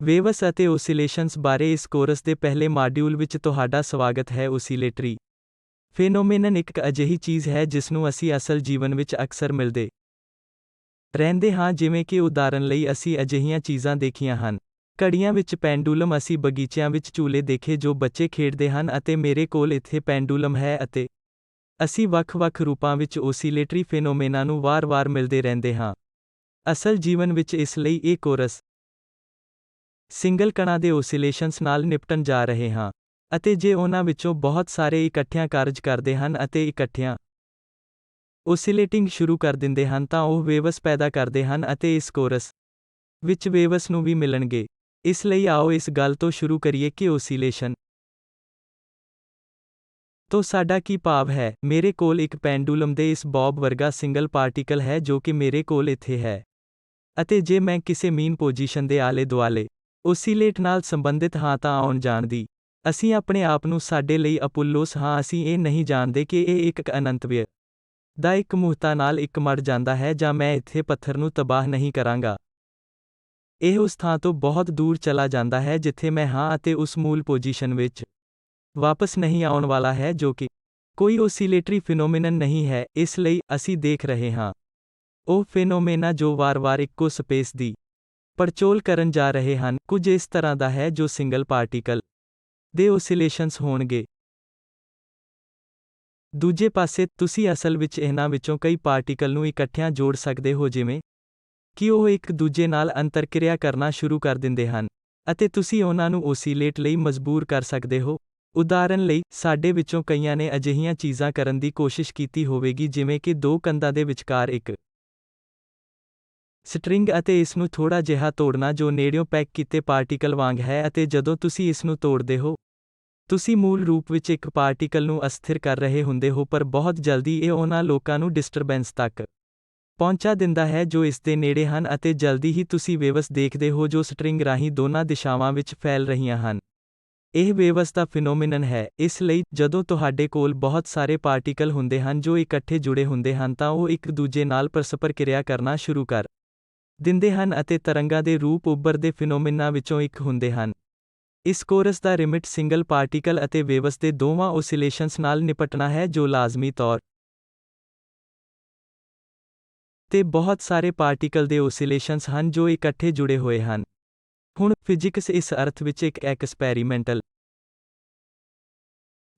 Waves ਅਤੇ ਓਸੀਲੇਸ਼ਨਸ ਬਾਰੇ ਇਸ ਕੋਰਸ ਦੇ ਪਹਿਲੇ ਮਾਡਿਊਲ ਵਿੱਚ ਤੁਹਾਡਾ ਸਵਾਗਤ ਹੈ। ਓਸੀਲੇਟਰੀ ਫੇਨੋਮੇਨਨ ਇੱਕ ਅਜਿਹੀ ਚੀਜ਼ ਹੈ ਜਿਸ ਨੂੰ ਅਸੀਂ ਅਸਲ ਜੀਵਨ ਵਿੱਚ ਅਕਸਰ ਮਿਲਦੇ ਰਹਿੰਦੇ ਹਾਂ, ਜਿਵੇਂ ਕਿ ਉਦਾਹਰਨ ਲਈ ਅਸੀਂ ਅਜਿਹੀਆਂ ਚੀਜ਼ਾਂ ਦੇਖੀਆਂ ਹਨ। ਘੜੀਆਂ ਵਿੱਚ ਪੈਂਡੂਲਮ। ਅਸੀਂ ਬਗੀਚਿਆਂ ਵਿੱਚ ਝੂਲੇ ਦੇਖੇ ਜੋ ਬੱਚੇ ਖੇਡਦੇ ਹਨ ਅਤੇ ਮੇਰੇ ਕੋਲ ਇੱਥੇ ਪੈਂਡੂਲਮ ਹੈ ਅਤੇ ਅਸੀਂ ਵੱਖ-ਵੱਖ ਰੂਪਾਂ ਵਿੱਚ ਓਸੀਲੇਟਰੀ ਫੇਨੋਮੇਨਾ ਨੂੰ ਵਾਰ-ਵਾਰ ਮਿਲਦੇ ਰਹਿੰਦੇ ਹਾਂ। ਅਸਲ ਜੀਵਨ ਵਿੱਚ ਇਸ ਲਈ ਇਹ ਕੋਰਸ ਸਿੰਗਲ ਕਣਾਂ ਦੇ ਓਸੀਲੇਸ਼ਨਸ ਨਾਲ ਨਿਪਟਣ ਜਾ ਰਹੇ ਹਾਂ। ਅਤੇ ਜੇ ਉਹਨਾਂ ਵਿੱਚੋਂ ਬਹੁਤ ਸਾਰੇ ਇਕੱਠਿਆਂ ਕਾਰਜ ਕਰਦੇ ਹਨ ਅਤੇ ਇਕੱਠਿਆਂ ਓਸੀਲੇਟਿੰਗ ਸ਼ੁਰੂ ਕਰ ਦਿੰਦੇ ਹਨ ਤਾਂ ਉਹ ਵੇਵਸ ਪੈਦਾ ਕਰਦੇ ਹਨ ਅਤੇ ਇਸ ਕੋਰਸ ਵਿੱਚ ਵੇਵਸ ਨੂੰ ਵੀ ਮਿਲਣਗੇ। ਇਸ ਲਈ ਆਓ ਇਸ ਗੱਲ ਤੋਂ ਸ਼ੁਰੂ ਕਰੀਏ ਕਿ ਓਸੀਲੇਸ਼ਨ ਤੋਂ ਸਾਡਾ ਕੀ ਭਾਵ ਹੈ। ਮੇਰੇ ਕੋਲ ਇੱਕ ਪੈਂਡੂਲਮ ਦੇ ਇਸ ਬੌਬ ਵਰਗਾ ਸਿੰਗਲ ਪਾਰਟੀਕਲ ਹੈ ਜੋ ਕਿ ਮੇਰੇ ਕੋਲ ਇੱਥੇ ਹੈ। ਅਤੇ ਜੇ ਮੈਂ ਕਿਸੇ ਮੀਨ ਪੋਜੀਸ਼ਨ ਦੇ ਆਲੇ-ਦੁਆਲੇ ਓਸੀਲੇਟ ਨਾਲ ਸੰਬੰਧਿਤ ਹਾਂ ਤਾਂ ਆਉਣ ਜਾਣ ਦੀ ਅਸੀਂ ਆਪਣੇ ਆਪ ਨੂੰ ਸਾਡੇ ਲਈ ਅਪੁੱਲੋਸ ਹਾਂ। ਅਸੀਂ ਇਹ ਨਹੀਂ ਜਾਣਦੇ ਕਿ ਇਹ ਇੱਕ ਅਨੰਤ ਵਿਅ ਦਾ ਇੱਕ ਮੁਹੱਤਾ ਨਾਲ ਇੱਕ ਮੜ ਜਾਂਦਾ ਹੈ ਜਾਂ ਮੈਂ ਇੱਥੇ ਪੱਥਰ ਨੂੰ ਤਬਾਹ ਨਹੀਂ ਕਰਾਂਗਾ। ਇਹ ਉਸ ਥਾਂ ਤੋਂ ਬਹੁਤ ਦੂਰ ਚਲਾ ਜਾਂਦਾ ਹੈ ਜਿੱਥੇ ਮੈਂ ਹਾਂ ਅਤੇ ਉਸ ਮੂਲ ਪੋਜੀਸ਼ਨ ਵਿੱਚ ਵਾਪਸ ਨਹੀਂ ਆਉਣ ਵਾਲਾ ਹੈ ਜੋ ਕਿ ਕੋਈ ਓਸੀਲੇਟਰੀ ਫਿਨੋਮੇਨਨ ਨਹੀਂ ਹੈ। ਇਸ ਲਈ ਅਸੀਂ ਦੇਖ ਰਹੇ ਹਾਂ ਉਹ ਫੇਨੋਮੇਨਾ ਜੋ ਵਾਰ-ਵਾਰ ਇੱਕੋ ਸਪੇਸ ਦੀ ਪੜਚੋਲ ਕਰਨ ਜਾ ਰਹੇ ਹਨ। ਕੁਝ ਇਸ ਤਰ੍ਹਾਂ ਦਾ ਹੈ ਜੋ ਸਿੰਗਲ ਪਾਰਟੀਕਲ ਦੇ ਓਸੀਲੇਸ਼ਨਸ ਹੋਣਗੇ। ਦੂਜੇ ਪਾਸੇ, ਤੁਸੀਂ ਅਸਲ ਵਿੱਚ ਇਹਨਾਂ ਵਿੱਚੋਂ ਕਈ ਪਾਰਟੀਕਲ ਨੂੰ ਇਕੱਠਿਆਂ ਜੋੜ ਸਕਦੇ ਹੋ ਜਿਵੇਂ ਕਿ ਉਹ ਇੱਕ ਦੂਜੇ ਨਾਲ ਅੰਤਰਕਿਰਿਆ ਕਰਨਾ ਸ਼ੁਰੂ ਕਰ ਦਿੰਦੇ ਹਨ ਅਤੇ ਤੁਸੀਂ ਉਹਨਾਂ ਨੂੰ ਓਸੀਲੇਟ ਲਈ ਮਜਬੂਰ ਕਰ ਸਕਦੇ ਹੋ। ਉਦਾਹਰਨ ਲਈ, ਸਾਡੇ ਵਿੱਚੋਂ ਕਈਆਂ ਨੇ ਅਜਿਹੀਆਂ ਚੀਜ਼ਾਂ ਕਰਨ ਦੀ ਕੋਸ਼ਿਸ਼ ਕੀਤੀ ਹੋਵੇਗੀ ਜਿਵੇਂ ਕਿ ਦੋ ਕੰਧਾਂ ਦੇ ਵਿਚਕਾਰ ਇੱਕ ਸਟਰਿੰਗ ਅਤੇ ਇਸ ਨੂੰ ਥੋੜ੍ਹਾ ਜਿਹਾ ਤੋੜਨਾ ਜੋ ਨੇੜਿਓਂ ਪੈਕ ਕੀਤੇ ਪਾਰਟੀਕਲ ਵਾਂਗ ਹੈ ਅਤੇ ਜਦੋਂ ਤੁਸੀਂ ਇਸ ਨੂੰ ਤੋੜਦੇ ਹੋ ਤੁਸੀਂ ਮੂਲ ਰੂਪ ਵਿੱਚ ਇੱਕ ਪਾਰਟੀਕਲ ਨੂੰ ਅਸਥਿਰ ਕਰ ਰਹੇ ਹੁੰਦੇ ਹੋ, ਪਰ ਬਹੁਤ ਜਲਦੀ ਇਹ ਉਹਨਾਂ ਲੋਕਾਂ ਨੂੰ ਡਿਸਟਰਬੈਂਸ ਤੱਕ ਪਹੁੰਚਾ ਦਿੰਦਾ ਹੈ ਜੋ ਇਸ ਦੇ ਨੇੜੇ ਹਨ ਅਤੇ ਜਲਦੀ ਹੀ ਤੁਸੀਂ ਵੇਵਸ ਦੇਖਦੇ ਹੋ ਜੋ ਸਟਰਿੰਗ ਰਾਹੀਂ ਦੋਨਾਂ ਦਿਸ਼ਾਵਾਂ ਵਿੱਚ ਫੈਲ ਰਹੀਆਂ ਹਨ। ਇਹ ਵੇਵਸ ਦਾ ਫਿਨੋਮੇਨਨ ਹੈ। ਇਸ ਲਈ, ਜਦੋਂ ਤੁਹਾਡੇ ਕੋਲ ਬਹੁਤ ਸਾਰੇ ਪਾਰਟੀਕਲ ਹੁੰਦੇ ਹਨ ਜੋ ਇਕੱਠੇ ਜੁੜੇ ਹੁੰਦੇ ਹਨ ਤਾਂ ਉਹ ਇੱਕ ਦੂਜੇ ਨਾਲ ਪਰਸਪਰ ਕਿਰਿਆ ਕਰਨਾ ਸ਼ੁਰੂ ਕਰ ਦਿੰਦੇ ਹਨ ਅਤੇ ਤਰੰਗਾਂ ਦੇ ਰੂਪ ਉੱਭਰਦੇ ਫਿਨੋਮੇਨਾ ਵਿੱਚੋਂ ਇੱਕ ਹੁੰਦੇ ਹਨ। ਇਸ ਕੋਰਸ ਦਾ ਰਿਮਿਟ ਸਿੰਗਲ ਪਾਰਟੀਕਲ ਅਤੇ ਵੇਵਸ ਦੇ ਦੋਵਾਂ ਓਸੀਲੇਸ਼ਨਸ ਨਾਲ ਨਿਪਟਣਾ ਹੈ ਜੋ ਲਾਜ਼ਮੀ ਤੌਰ ਤੇ ਬਹੁਤ ਸਾਰੇ ਪਾਰਟੀਕਲ ਦੇ ਓਸੀਲੇਸ਼ਨਸ ਹਨ ਜੋ ਇਕੱਠੇ ਜੁੜੇ ਹੋਏ ਹਨ। ਹੁਣ, ਫਿਜ਼ਿਕਸ ਇਸ ਅਰਥ ਵਿੱਚ ਇੱਕ ਐਕਸਪੈਰੀਮੈਂਟਲ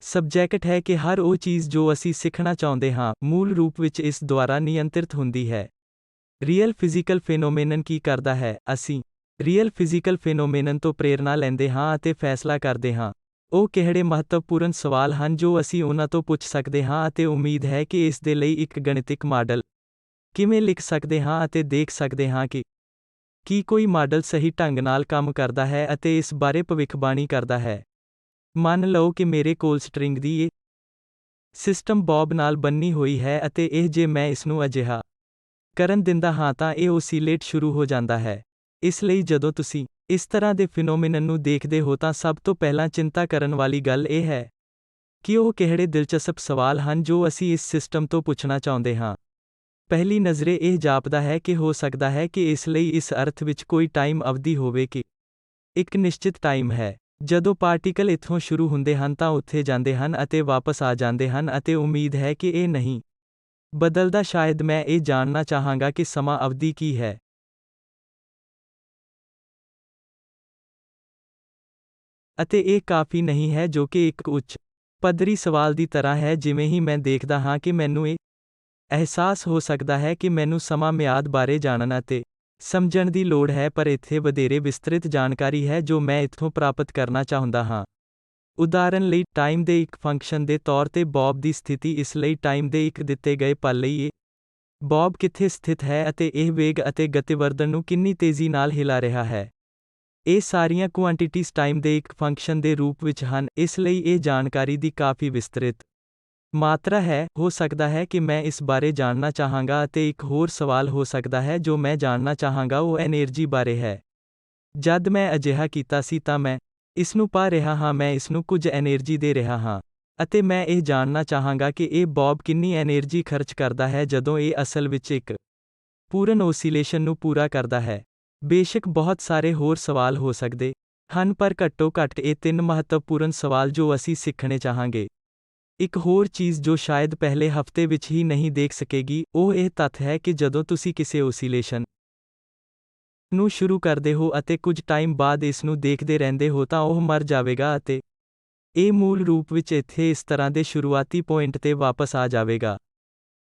ਸਬਜੈਕਟ ਹੈ ਕਿ ਹਰ ਉਹ ਚੀਜ਼ ਜੋ ਅਸੀਂ ਸਿੱਖਣਾ ਚਾਹੁੰਦੇ ਹਾਂ, ਮੂਲ ਰੂਪ ਵਿੱਚ ਇਸ ਦੁਆਰਾ ਨਿਯੰਤਰਿਤ ਹੁੰਦੀ ਹੈ। ਰੀਅਲ ਫਿਜ਼ੀਕਲ ਫੇਨੋਮੇਨਨ ਕੀ ਕਰਦਾ ਹੈ? ਅਸੀਂ ਰੀਅਲ ਫਿਜ਼ੀਕਲ ਫੇਨੋਮੇਨਨ ਤੋਂ ਪ੍ਰੇਰਨਾ ਲੈਂਦੇ ਹਾਂ ਅਤੇ ਫੈਸਲਾ ਕਰਦੇ ਹਾਂ ਉਹ ਕਿਹੜੇ ਮਹੱਤਵਪੂਰਨ ਸਵਾਲ ਹਨ ਜੋ ਅਸੀਂ ਉਹਨਾਂ ਤੋਂ ਪੁੱਛ ਸਕਦੇ ਹਾਂ ਅਤੇ ਉਮੀਦ ਹੈ ਕਿ ਇਸ ਦੇ ਲਈ ਇੱਕ ਗਣਿਤਿਕ ਮਾਡਲ ਕਿਵੇਂ ਲਿਖ ਸਕਦੇ ਹਾਂ ਅਤੇ ਦੇਖ ਸਕਦੇ ਹਾਂ ਕਿ ਕੀ ਕੋਈ ਮਾਡਲ ਸਹੀ ਢੰਗ ਨਾਲ ਕੰਮ ਕਰਦਾ ਹੈ ਅਤੇ ਇਸ ਬਾਰੇ ਭਵਿੱਖਬਾਣੀ ਕਰਦਾ ਹੈ। ਮੰਨ ਲਓ ਕਿ ਮੇਰੇ ਕੋਲ ਸਟਰਿੰਗ ਦੀ ਇਹ ਸਿਸਟਮ ਬੌਬ ਨਾਲ ਬੰਨੀ ਹੋਈ ਹੈ ਅਤੇ ਇਹ ਜੇ ਮੈਂ ਇਸ ਨੂੰ ਅਜਿਹਾ ਕਰਨ ਦਿੰਦਾ ਹਾਂ ਤਾਂ ਇਹ ਓਸੀਲੇਟ ਸ਼ੁਰੂ ਹੋ ਜਾਂਦਾ ਹੈ। ਇਸ ਲਈ ਜਦੋਂ ਤੁਸੀਂ ਇਸ ਤਰ੍ਹਾਂ ਦੇ ਫਿਨੋਮੇਨਨ ਨੂੰ ਦੇਖਦੇ ਹੋ ਤਾਂ ਸਭ ਤੋਂ ਪਹਿਲਾਂ ਚਿੰਤਾ ਕਰਨ ਵਾਲੀ ਗੱਲ ਇਹ ਹੈ ਕਿ ਉਹ ਕਿਹੜੇ ਦਿਲਚਸਪ ਸਵਾਲ ਹਨ ਜੋ ਅਸੀਂ ਇਸ ਸਿਸਟਮ ਤੋਂ ਪੁੱਛਣਾ ਚਾਹੁੰਦੇ ਹਾਂ। ਪਹਿਲੀ ਨਜ਼ਰੇ ਇਹ ਜਾਪਦਾ ਹੈ ਕਿ ਹੋ ਸਕਦਾ ਹੈ ਕਿ ਇਸ ਲਈ ਇਸ ਅਰਥ ਵਿੱਚ ਕੋਈ ਟਾਈਮ ਅਵਧੀ ਹੋਵੇ ਕਿ ਇੱਕ ਨਿਸ਼ਚਿਤ ਟਾਈਮ ਹੈ ਜਦੋਂ ਪਾਰਟੀਕਲ ਇੱਥੋਂ ਸ਼ੁਰੂ ਹੁੰਦੇ ਹਨ ਤਾਂ ਉੱਥੇ ਜਾਂਦੇ ਹਨ ਅਤੇ ਵਾਪਸ ਆ ਜਾਂਦੇ ਹਨ ਅਤੇ ਉਮੀਦ ਹੈ ਕਿ ਇਹ ਨਹੀਂ ਬਦਲਦਾ। ਸ਼ਾਇਦ ਮੈਂ ਇਹ ਜਾਣਨਾ ਚਾਹਾਂਗਾ ਕਿ ਸਮਾਂ ਅਵਧੀ ਕੀ ਹੈ। ਅਤੇ ਇਹ ਕਾਫੀ ਨਹੀਂ ਹੈ ਜੋ ਕਿ ਇੱਕ ਉੱਚ ਪੱਧਰੀ ਸਵਾਲ ਦੀ ਤਰ੍ਹਾਂ ਹੈ। ਜਿਵੇਂ ਹੀ ਮੈਂ ਦੇਖਦਾ ਹਾਂ ਕਿ ਮੈਨੂੰ ਇਹ ਅਹਿਸਾਸ ਹੋ ਸਕਦਾ ਹੈ ਕਿ ਮੈਨੂੰ ਸਮਾਂ ਮਿਆਦ ਬਾਰੇ ਜਾਣਨ ਅਤੇ ਸਮਝਣ ਦੀ ਲੋੜ ਹੈ, ਪਰ ਇੱਥੇ ਵਧੇਰੇ ਵਿਸਤ੍ਰਿਤ ਜਾਣਕਾਰੀ ਹੈ ਜੋ ਮੈਂ ਇੱਥੋਂ ਪ੍ਰਾਪਤ ਕਰਨਾ ਚਾਹੁੰਦਾ ਹਾਂ। ਉਦਾਹਰਨ ਲਈ, ਟਾਈਮ ਦੇ ਇੱਕ ਫੰਕਸ਼ਨ ਦੇ ਤੌਰ ਤੇ ਬੌਬ ਦੀ ਸਥਿਤੀ। ਇਸ ਲਈ ਟਾਈਮ ਦੇ ਇੱਕ ਦਿੱਤੇ ਗਏ ਪਲ ਲਈ ਇਹ ਬੌਬ ਕਿੱਥੇ ਸਥਿਤ ਹੈ ਅਤੇ ਇਹ ਵੇਗ ਅਤੇ ਗਤੀਵਰਧਨ ਨੂੰ ਕਿੰਨੀ ਤੇਜ਼ੀ ਨਾਲ ਹਿਲਾ ਰਿਹਾ ਹੈ। ਇਹ ਸਾਰੀਆਂ ਕੁਆਂਟੀਟੀਜ਼ ਟਾਈਮ ਦੇ ਇੱਕ ਫੰਕਸ਼ਨ ਦੇ ਰੂਪ ਵਿੱਚ ਹਨ। ਇਸ ਲਈ ਇਹ ਜਾਣਕਾਰੀ ਦੀ ਕਾਫੀ ਵਿਸਤ੍ਰਿਤ ਮਾਤਰਾ ਹੈ। ਹੋ ਸਕਦਾ ਹੈ ਕਿ ਮੈਂ ਇਸ ਬਾਰੇ ਜਾਣਨਾ ਚਾਹਾਂਗਾ ਅਤੇ ਇੱਕ ਹੋਰ ਸਵਾਲ ਹੋ ਸਕਦਾ ਹੈ ਜੋ ਮੈਂ ਜਾਣਨਾ ਚਾਹਾਂਗਾ ਉਹ ਐਨਰਜੀ ਬਾਰੇ ਹੈ। ਜਦ ਮੈਂ ਅਜਿਹਾ ਕੀਤਾ ਸੀ ਤਾਂ ਮੈਂ ਇਸ ਨੂੰ ਪਾ ਰਿਹਾ ਹਾਂ, ਮੈਂ ਇਸ ਨੂੰ ਕੁਝ ਐਨਰਜੀ ਦੇ ਰਿਹਾ ਹਾਂ ਅਤੇ ਮੈਂ ਇਹ ਜਾਣਨਾ ਚਾਹਾਂਗਾ ਕਿ ਇਹ ਬੌਬ ਕਿੰਨੀ ਐਨਰਜੀ ਖਰਚ ਕਰਦਾ ਹੈ ਜਦੋਂ ਇਹ ਅਸਲ ਵਿੱਚ ਇੱਕ ਪੂਰਨ ਓਸੀਲੇਸ਼ਨ ਨੂੰ ਪੂਰਾ ਕਰਦਾ ਹੈ। ਬੇਸ਼ੱਕ ਬਹੁਤ ਸਾਰੇ ਹੋਰ ਸਵਾਲ ਹੋ ਸਕਦੇ ਹਨ, ਪਰ ਘੱਟੋ ਘੱਟ ਇਹ 3 ਮਹੱਤਵਪੂਰਨ ਸਵਾਲ ਜੋ ਅਸੀਂ ਸਿੱਖਣੇ ਚਾਹਾਂਗੇ। ਇੱਕ ਹੋਰ ਚੀਜ਼ ਜੋ ਸ਼ਾਇਦ ਪਹਿਲੇ ਹਫ਼ਤੇ ਵਿੱਚ ਹੀ ਨਹੀਂ ਦੇਖ ਸਕੇਗੀ, ਉਹ ਇਹ ਤੱਥ ਹੈ ਕਿ ਜਦੋਂ ਤੁਸੀਂ ਕਿਸੇ ਓਸੀਲੇਸ਼ਨ ਨੂੰ ਸ਼ੁਰੂ ਕਰਦੇ ਹੋ ਅਤੇ ਕੁਝ ਟਾਈਮ ਬਾਅਦ ਇਸ ਨੂੰ ਦੇਖਦੇ ਰਹਿੰਦੇ ਹੋ ਤਾਂ ਉਹ ਮਰ ਜਾਵੇਗਾ ਅਤੇ ਇਹ ਮੂਲ ਰੂਪ ਵਿੱਚ ਇੱਥੇ ਇਸ ਤਰ੍ਹਾਂ ਦੇ ਸ਼ੁਰੂਆਤੀ ਪੁਆਇੰਟ ਤੇ ਵਾਪਸ ਆ ਜਾਵੇਗਾ।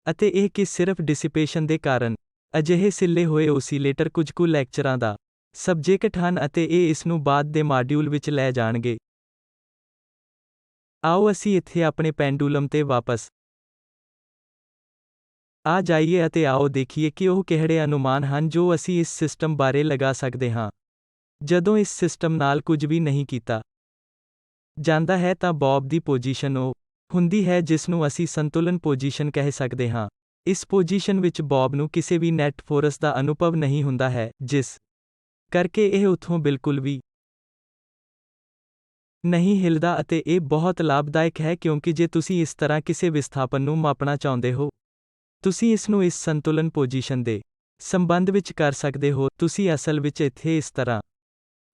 ਅਤੇ ਇਹ ਕਿ ਸਿਰਫ ਡਿਸਿਪੇਸ਼ਨ ਦੇ ਕਾਰਨ ਅਜਿਹੇ ਸਿੱਲੇ ਹੋਏ ਓਸੀਲੇਟਰ ਕੁਝ ਕੁ ਲੈਕਚਰਾਂ ਦਾ ਸਬਜੈਕਟ ਹਨ ਅਤੇ ਇਹ ਇਸ ਨੂੰ ਬਾਅਦ ਦੇ ਮਾਡਿਊਲ ਵਿੱਚ ਲੈ ਜਾਣਗੇ। ਆਓ ਅਸੀਂ ਇੱਥੇ ਆਪਣੇ ਪੈਂਡੂਲਮ ਤੇ ਵਾਪਸ ਆ ਜਾਈਏ ਅਤੇ ਆਓ ਦੇਖੀਏ ਕਿ ਉਹ ਕਿਹੜੇ ਅਨੁਮਾਨ ਹਨ ਜੋ ਅਸੀਂ ਇਸ ਸਿਸਟਮ ਬਾਰੇ ਲਗਾ ਸਕਦੇ ਹਾਂ। ਜਦੋਂ ਇਸ ਸਿਸਟਮ ਨਾਲ ਕੁਝ ਵੀ ਨਹੀਂ ਕੀਤਾ ਜਾਂਦਾ ਹੈ ਤਾਂ ਬੌਬ ਦੀ ਪੋਜੀਸ਼ਨ ਉਹ ਹੁੰਦੀ ਹੈ ਜਿਸ ਨੂੰ ਅਸੀਂ ਸੰਤੁਲਨ ਪੋਜੀਸ਼ਨ ਕਹਿ ਸਕਦੇ ਹਾਂ। ਇਸ ਪੋਜੀਸ਼ਨ ਵਿੱਚ ਬੌਬ ਨੂੰ ਕਿਸੇ ਵੀ ਨੈਟ ਫੋਰਸ ਦਾ ਅਨੁਭਵ ਨਹੀਂ ਹੁੰਦਾ ਹੈ, ਜਿਸ ਕਰਕੇ ਇਹ ਉੱਥੋਂ ਬਿਲਕੁਲ ਵੀ ਨਹੀਂ ਹਿਲਦਾ ਅਤੇ ਇਹ ਬਹੁਤ ਲਾਭਦਾਇਕ ਹੈ ਕਿਉਂਕਿ ਜੇ ਤੁਸੀਂ ਇਸ ਤਰ੍ਹਾਂ ਕਿਸੇ ਵਿਸਥਾਪਨ ਨੂੰ ਮਾਪਣਾ ਚਾਹੁੰਦੇ ਹੋ, ਤੁਸੀਂ ਇਸ ਨੂੰ ਇਸ ਸੰਤੁਲਨ ਪੋਜੀਸ਼ਨ ਦੇ ਸੰਬੰਧ ਵਿੱਚ ਕਰ ਸਕਦੇ ਹੋ। ਤੁਸੀਂ ਅਸਲ ਵਿੱਚ ਇੱਥੇ ਇਸ ਤਰ੍ਹਾਂ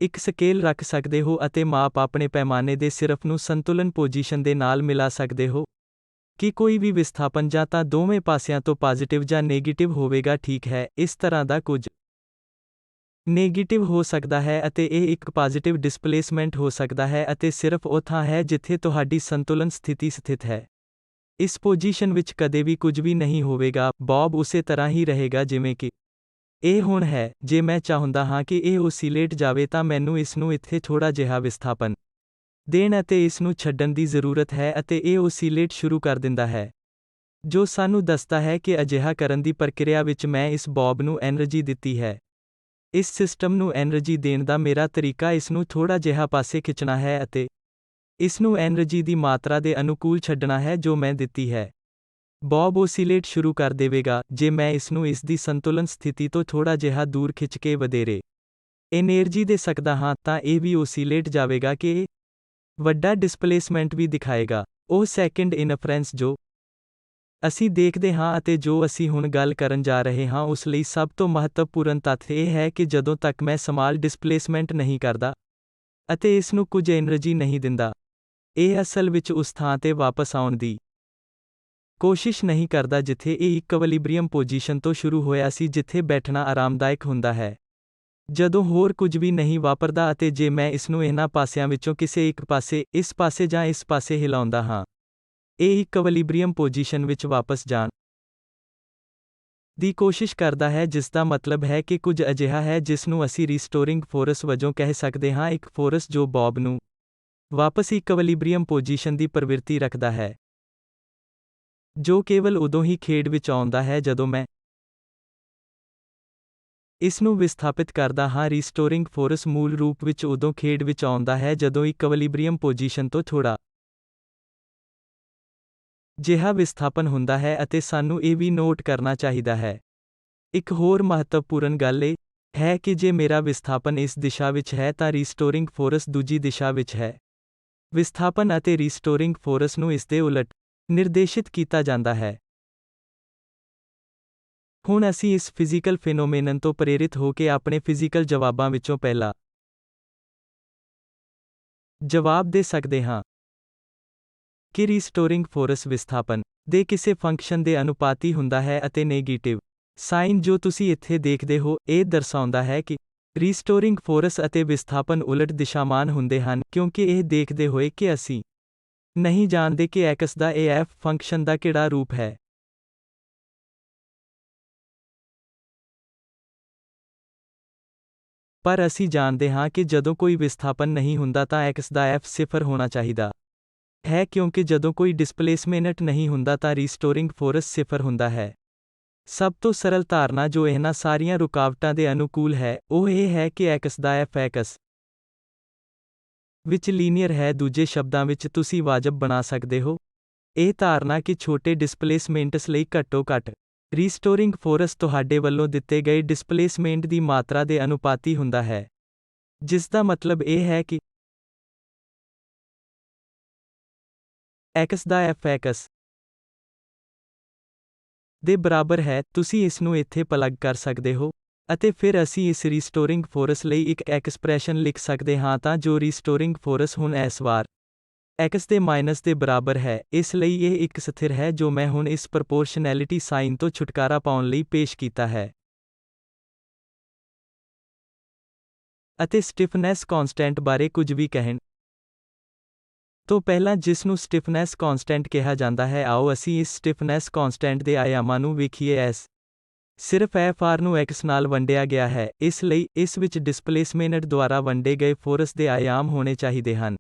ਇੱਕ ਸਕੇਲ ਰੱਖ ਸਕਦੇ ਹੋ ਅਤੇ ਮਾਪ ਆਪਣੇ ਪੈਮਾਨੇ ਦੇ ਸਿਰਫ ਨੂੰ ਸੰਤੁਲਨ ਪੋਜੀਸ਼ਨ ਦੇ ਨਾਲ ਮਿਲਾ ਸਕਦੇ ਹੋ ਕਿ ਕੋਈ ਵੀ ਵਿਸਥਾਪਨ ਜਾਂ ਤਾਂ ਦੋਵੇਂ ਪਾਸਿਆਂ ਤੋਂ ਪੋਜ਼ਿਟਿਵ ਜਾਂ ਨੈਗੇਟਿਵ ਹੋਵੇਗਾ। ਠੀਕ ਹੈ, ਇਸ ਤਰ੍ਹਾਂ ਦਾ ਕੁਝ ਨੈਗੇਟਿਵ ਹੋ ਸਕਦਾ ਹੈ ਅਤੇ ਇਹ ਇੱਕ ਪੋਜ਼ਿਟਿਵ ਡਿਸਪਲੇਸਮੈਂਟ ਹੋ ਸਕਦਾ ਹੈ ਅਤੇ ਸਿਰਫ ਉਹ ਥਾਂ ਹੈ ਜਿੱਥੇ ਤੁਹਾਡੀ ਸੰਤੁਲਨ ਸਥਿਤੀ ਸਥਿਤ ਹੈ। ਇਸ ਪੋਜੀਸ਼ਨ ਵਿੱਚ ਕਦੇ ਵੀ ਕੁਝ ਵੀ ਨਹੀਂ ਹੋਵੇਗਾ, ਬੌਬ ਉਸੇ ਤਰ੍ਹਾਂ ਹੀ ਰਹੇਗਾ ਜਿਵੇਂ ਕਿ ਇਹ ਹੁਣ ਹੈ। ਜੇ ਮੈਂ ਚਾਹੁੰਦਾ ਹਾਂ ਕਿ ਇਹ ਓਸੀਲੇਟ ਜਾਵੇ ਤਾਂ ਮੈਨੂੰ ਇਸ ਨੂੰ ਇੱਥੇ ਥੋੜਾ ਜਿਹਾ ਵਿਸਥਾਪਨ ਦੇਣ ਅਤੇ ਇਸ ਨੂੰ ਛੱਡਣ ਦੀ ਜ਼ਰੂਰਤ ਹੈ ਅਤੇ ਇਹ ਓਸੀਲੇਟ ਸ਼ੁਰੂ ਕਰ ਦਿੰਦਾ ਹੈ, ਜੋ ਸਾਨੂੰ ਦੱਸਦਾ ਹੈ ਕਿ ਅਜਿਹਾ ਕਰਨ ਦੀ ਪ੍ਰਕਿਰਿਆ ਵਿੱਚ ਮੈਂ ਇਸ ਬੌਬ ਨੂੰ ਐਨਰਜੀ ਦਿੱਤੀ ਹੈ। ਇਸ ਸਿਸਟਮ ਨੂੰ ਐਨਰਜੀ ਦੇਣ ਦਾ ਮੇਰਾ ਤਰੀਕਾ ਇਸ ਨੂੰ ਥੋੜਾ ਜਿਹਾ ਪਾਸੇ ਖਿੱਚਣਾ ਹੈ ਅਤੇ ਇਸ ਨੂੰ ਐਨਰਜੀ ਦੀ ਮਾਤਰਾ ਦੇ ਅਨੁਕੂਲ ਛੱਡਣਾ ਹੈ ਜੋ ਮੈਂ ਦਿੱਤੀ ਹੈ। ਬੌਬ ਓਸੀਲੇਟ ਸ਼ੁਰੂ ਕਰ ਦੇਵੇਗਾ। ਜੇ ਮੈਂ ਇਸ ਨੂੰ ਇਸ ਦੀ ਸੰਤੁਲਨ ਸਥਿਤੀ ਤੋਂ ਥੋੜਾ ਜਿਹਾ ਦੂਰ ਖਿੱਚ ਕੇ ਵਧੇਰੇ ਐਨਰਜੀ ਦੇ ਸਕਦਾ ਹਾਂ ਤਾਂ ਇਹ ਵੀ ਓਸੀਲੇਟ ਜਾਵੇਗਾ ਕਿ ਇਹ ਵੱਡਾ ਡਿਸਪਲੇਸਮੈਂਟ ਵੀ ਦਿਖਾਏਗਾ। ਉਹ ਸੈਕਿੰਡ ਇਨਫਰੈਂਸ ਜੋ ਅਸੀਂ ਦੇਖਦੇ ਹਾਂ ਅਤੇ ਜੋ ਅਸੀਂ ਹੁਣ ਗੱਲ ਕਰਨ ਜਾ ਰਹੇ ਹਾਂ ਉਸ ਲਈ ਸਭ ਤੋਂ ਮਹੱਤਵਪੂਰਨ ਤੱਥ ਇਹ ਹੈ ਕਿ ਜਦੋਂ ਤੱਕ ਮੈਂ ਸਮਾਲ ਡਿਸਪਲੇਸਮੈਂਟ ਨਹੀਂ ਕਰਦਾ ਅਤੇ ਇਸ ਨੂੰ ਕੁਝ ਐਨਰਜੀ ਨਹੀਂ ਦਿੰਦਾ, ਇਹ ਅਸਲ ਵਿੱਚ ਉਸ ਥਾਂ ਤੇ ਵਾਪਸ ਆਉਣ ਦੀ ਕੋਸ਼ਿਸ਼ ਨਹੀਂ ਕਰਦਾ ਜਿੱਥੇ ਇਹ ਇਕਵਿਲਿਬਰੀਅਮ ਪੋਜੀਸ਼ਨ ਤੋਂ ਸ਼ੁਰੂ ਹੋਇਆ ਸੀ, ਜਿੱਥੇ ਬੈਠਣਾ ਆਰਾਮਦਾਇਕ ਹੁੰਦਾ ਹੈ ਜਦੋਂ ਹੋਰ ਕੁਝ ਵੀ ਨਹੀਂ ਵਾਪਰਦਾ। ਅਤੇ ਜੇ ਮੈਂ ਇਸ ਨੂੰ ਇਹਨਾਂ ਪਾਸਿਆਂ ਵਿੱਚੋਂ ਕਿਸੇ ਇੱਕ ਪਾਸੇ, ਇਸ ਪਾਸੇ ਜਾਂ ਇਸ ਪਾਸੇ ਹਿਲਾਉਂਦਾ ਹਾਂ, ਇਹ ਇਕਵਿਲਿਬਰੀਅਮ ਪੋਜੀਸ਼ਨ ਵਿੱਚ ਵਾਪਸ ਜਾਣ ਦੀ ਕੋਸ਼ਿਸ਼ ਕਰਦਾ ਹੈ, ਜਿਸ ਦਾ ਮਤਲਬ ਹੈ ਕਿ ਕੁਝ ਅਜਿਹਾ ਹੈ ਜਿਸ ਨੂੰ ਅਸੀਂ ਰੀਸਟੋਰਿੰਗ ਫੋਰਸ ਵਜੋਂ ਕਹਿ ਸਕਦੇ ਹਾਂ, ਇੱਕ ਫੋਰਸ ਜੋ ਬੌਬ ਨੂੰ ਵਾਪਸ ਇਕਵਿਲਿਬਰੀਅਮ ਪੋਜੀਸ਼ਨ ਦੀ ਪ੍ਰਵਿਰਤੀ ਰੱਖਦਾ ਹੈ, ਜੋ ਕੇਵਲ ਉਦੋਂ ਹੀ ਖੇਡ ਵਿੱਚ ਆਉਂਦਾ ਹੈ ਜਦੋਂ ਮੈਂ ਇਸ ਨੂੰ ਵਿਸਥਾਪਿਤ ਕਰਦਾ ਹਾਂ। ਰੀਸਟੋਰਿੰਗ ਫੋਰਸ ਮੂਲ ਰੂਪ ਵਿੱਚ ਉਦੋਂ ਖੇਡ ਵਿੱਚ ਆਉਂਦਾ ਹੈ ਜਦੋਂ ਇਕਵਿਲਿਬਰੀਅਮ ਪੋਜੀਸ਼ਨ ਤੋਂ ਥੋੜਾ ਜਿਹਾ ਵਿਸਥਾਪਨ ਹੁੰਦਾ ਹੈ ਅਤੇ ਸਾਨੂੰ ਇਹ ਵੀ ਨੋਟ ਕਰਨਾ ਚਾਹੀਦਾ ਹੈ। ਇੱਕ ਹੋਰ ਮਹੱਤਵਪੂਰਨ ਗੱਲ ਇਹ ਹੈ ਕਿ ਜੇ ਮੇਰਾ ਵਿਸਥਾਪਨ ਇਸ ਦਿਸ਼ਾ ਵਿੱਚ ਹੈ ਤਾਂ ਰੀਸਟੋਰਿੰਗ ਫੋਰਸ ਦੂਜੀ ਦਿਸ਼ਾ ਵਿੱਚ ਹੈ। ਵਿਸਥਾਪਨ ਅਤੇ ਰੀਸਟੋਰਿੰਗ ਫੋਰਸ ਨੂੰ ਇਸਦੇ ਉਲਟ ਨਿਰਦੇਸ਼ਿਤ ਕੀਤਾ ਜਾਂਦਾ ਹੈ। ਹੁਣ ਅਸੀਂ ਇਸ ਫਿਜ਼ੀਕਲ ਫੈਨੋਮੇਨਨ ਤੋਂ ਪ੍ਰੇਰਿਤ ਹੋ ਕੇ ਆਪਣੇ ਫਿਜ਼ੀਕਲ ਜਵਾਬਾਂ ਵਿੱਚੋਂ ਪਹਿਲਾ ਜਵਾਬ ਦੇ ਸਕਦੇ ਹਾਂ ਕਿ ਰੀਸਟੋਰਿੰਗ ਫੋਰਸ ਵਿਸਥਾਪਨ ਦੇ ਕਿਸੇ ਫੰਕਸ਼ਨ ਦੇ ਅਨੁਪਾਤੀ ਹੁੰਦਾ ਹੈ ਅਤੇ ਨੈਗੇਟਿਵ ਸਾਈਨ ਜੋ ਤੁਸੀਂ ਇੱਥੇ ਦੇਖਦੇ ਹੋ ਇਹ ਦਰਸਾਉਂਦਾ ਹੈ ਕਿ ਰੀਸਟੋਰਿੰਗ ਫੋਰਸ ਅਤੇ ਵਿਸਥਾਪਨ ਉਲਟ ਦਿਸ਼ਾਮਾਨ ਹੁੰਦੇ ਹਨ, ਕਿਉਂਕਿ ਇਹ ਦੇਖਦੇ ਹੋਏ ਕਿ ਅਸੀਂ ਨਹੀਂ ਜਾਣਦੇ ਕਿ ਐਕਸ ਦਾ ਇਹ ਐਫ ਫੰਕਸ਼ਨ ਦਾ ਕਿਹੜਾ ਰੂਪ ਹੈ। ਪਰ ਅਸੀਂ ਜਾਣਦੇ ਹਾਂ ਕਿ ਜਦੋਂ ਕੋਈ ਵਿਸਥਾਪਨ ਨਹੀਂ ਹੁੰਦਾ ਤਾਂ ਐਕਸ ਦਾ ਐਫ ਸਿਫਰ ਹੋਣਾ ਚਾਹੀਦਾ ਹੈ, ਕਿਉਂਕਿ ਜਦੋਂ ਕੋਈ ਡਿਸਪਲੇਸਮੈਂਟ ਨਹੀਂ ਹੁੰਦਾ ਤਾਂ ਰੀਸਟੋਰਿੰਗ ਫੋਰਸ ਸਿਫਰ ਹੁੰਦਾ ਹੈ। ਸਭ ਤੋਂ ਸਰਲ ਧਾਰਨਾ ਜੋ ਇਹਨਾਂ ਸਾਰੀਆਂ ਰੁਕਾਵਟਾਂ ਦੇ ਅਨੁਕੂਲ ਹੈ, ਉਹ ਇਹ ਹੈ ਕਿ ਐਕਸ ਦਾ ਐਫ ਐਕਸ ਵਿੱਚ ਲੀਨੀਅਰ ਹੈ। ਦੂਜੇ ਸ਼ਬਦਾਂ ਵਿੱਚ ਤੁਸੀਂ ਵਾਜਬ ਬਣਾ ਸਕਦੇ ਹੋ ਇਹ ਧਾਰਨਾ ਕਿ ਛੋਟੇ ਡਿਸਪਲੇਸਮੈਂਟਸ ਲਈ ਘੱਟੋ ਘੱਟ ਰੀਸਟੋਰਿੰਗ ਫੋਰਸ ਤੁਹਾਡੇ ਵੱਲੋਂ ਦਿੱਤੇ ਗਏ ਡਿਸਪਲੇਸਮੈਂਟ ਦੀ ਮਾਤਰਾ ਦੇ ਅਨੁਪਾਤੀ ਹੁੰਦਾ ਹੈ, ਜਿਸ ਦਾ ਮਤਲਬ ਇਹ ਹੈ ਕਿ ਐਕਸ ਦਾ ਐਫ ਐਕਸ ਦੇ ਬਰਾਬਰ ਹੈ। ਤੁਸੀਂ ਇਸ ਨੂੰ ਇੱਥੇ ਪਲੱਗ ਕਰ ਸਕਦੇ ਹੋ ਅਤੇ ਫਿਰ ਅਸੀਂ ਇਸ ਰੀਸਟੋਰਿੰਗ ਫੋਰਸ ਲਈ ਇੱਕ ਐਕਸਪ੍ਰੈਸ਼ਨ ਲਿਖ ਸਕਦੇ ਹਾਂ ਤਾਂ ਜੋ ਰੀਸਟੋਰਿੰਗ ਫੋਰਸ ਹੁਣ ਇਸ ਵਾਰ x ਦੇ ਮਾਈਨਸ ਦੇ ਬਰਾਬਰ ਹੈ, ਇਸ ਲਈ ਇਹ ਇੱਕ ਸਥਿਰ ਹੈ ਜੋ ਮੈਂ ਹੁਣ ਇਸ ਪ੍ਰਪੋਰਸ਼ਨੈਲਿਟੀ ਸਾਈਨ ਤੋਂ ਛੁਟਕਾਰਾ ਪਾਉਣ ਲਈ ਪੇਸ਼ ਕੀਤਾ ਹੈ। ਅਤੇ ਸਟਿਫਨੈਸ ਕੌਨਸਟੈਂਟ ਬਾਰੇ ਕੁਝ ਵੀ ਕਹਿਣ ਤੋਂ ਪਹਿਲਾਂ ਜਿਸ ਨੂੰ ਸਟਿਫਨੈਸ ਕੌਨਸਟੈਂਟ ਕਿਹਾ ਜਾਂਦਾ ਹੈ, ਆਓ ਅਸੀਂ ਇਸ ਸਟਿਫਨੈਸ ਕੌਨਸਟੈਂਟ ਦੇ ਆਯਾਮਾਂ ਨੂੰ ਵੇਖੀਏ। ਸਿਰਫ Fr ਨੂੰ x ਨਾਲ ਵੰਡਿਆ ਗਿਆ ਹੈ, ਇਸ ਲਈ ਇਸ ਵਿੱਚ ਡਿਸਪਲੇਸਮੈਂਟ ਦੁਆਰਾ ਵੰਡੇ ਗਏ ਫੋਰਸ ਦੇ ਆਯਾਮ ਹੋਣੇ ਚਾਹੀਦੇ ਹਨ।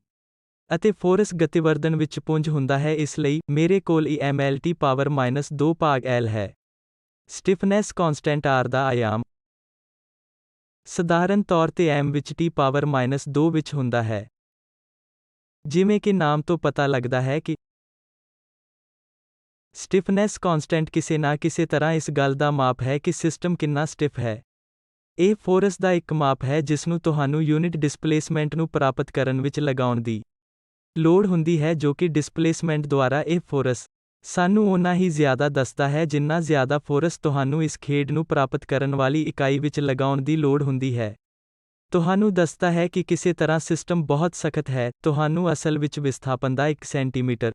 ਅਤੇ ਫੋਰਸ ਗਤੀਵਰਧਨ ਵਿੱਚ ਪੁੰਜ ਹੁੰਦਾ ਹੈ, ਇਸ ਲਈ ਮੇਰੇ ਕੋਲ mLT⁻² ਭਾਗ L ਹੈ। ਸਟਿਫਨੈਸ ਕੌਨਸਟੈਂਟ R ਦਾ ਆਯਾਮ ਸਧਾਰਨ ਤੌਰ ਤੇ m ਵਿੱਚ T⁻² ਵਿੱਚ ਹੁੰਦਾ ਹੈ। ਜਿਵੇਂ ਕਿ ਨਾਮ ਤੋਂ ਪਤਾ ਲੱਗਦਾ ਹੈ ਕਿ ਸਟਿਫਨੈਸ ਕੌਨਸਟੈਂਟ ਕਿਸੇ ਨਾ ਕਿਸੇ ਤਰ੍ਹਾਂ ਇਸ ਗੱਲ ਦਾ ਮਾਪ ਹੈ ਕਿ ਸਿਸਟਮ ਕਿੰਨਾ ਸਟਿਫ ਹੈ। ਇਹ ਫੋਰਸ ਦਾ ਇੱਕ ਮਾਪ ਹੈ ਜਿਸ ਨੂੰ ਤੁਹਾਨੂੰ ਯੂਨਿਟ ਡਿਸਪਲੇਸਮੈਂਟ ਨੂੰ ਪ੍ਰਾਪਤ ਕਰਨ ਵਿੱਚ ਲਗਾਉਣ ਦੀ ਲੋੜ ਹੁੰਦੀ ਹੈ, ਜੋ ਕਿ ਡਿਸਪਲੇਸਮੈਂਟ ਦੁਆਰਾ ਇਹ ਫੋਰਸ ਸਾਨੂੰ ਓਨਾ ਹੀ ਜ਼ਿਆਦਾ ਦੱਸਦਾ ਹੈ ਜਿੰਨਾ ਜ਼ਿਆਦਾ ਫੋਰਸ ਤੁਹਾਨੂੰ ਇਸ ਖੇਡ ਨੂੰ ਪ੍ਰਾਪਤ ਕਰਨ ਵਾਲੀ ਇਕਾਈ ਵਿੱਚ ਲਗਾਉਣ ਦੀ ਲੋੜ ਹੁੰਦੀ ਹੈ। ਤੁਹਾਨੂੰ ਦੱਸਦਾ ਹੈ ਕਿ ਕਿਸੇ ਤਰ੍ਹਾਂ ਸਿਸਟਮ ਬਹੁਤ ਸਖਤ ਹੈ, ਤੁਹਾਨੂੰ ਅਸਲ ਵਿੱਚ ਵਿਸਥਾਪਨ ਦਾ 1 ਸੈਂਟੀਮੀਟਰ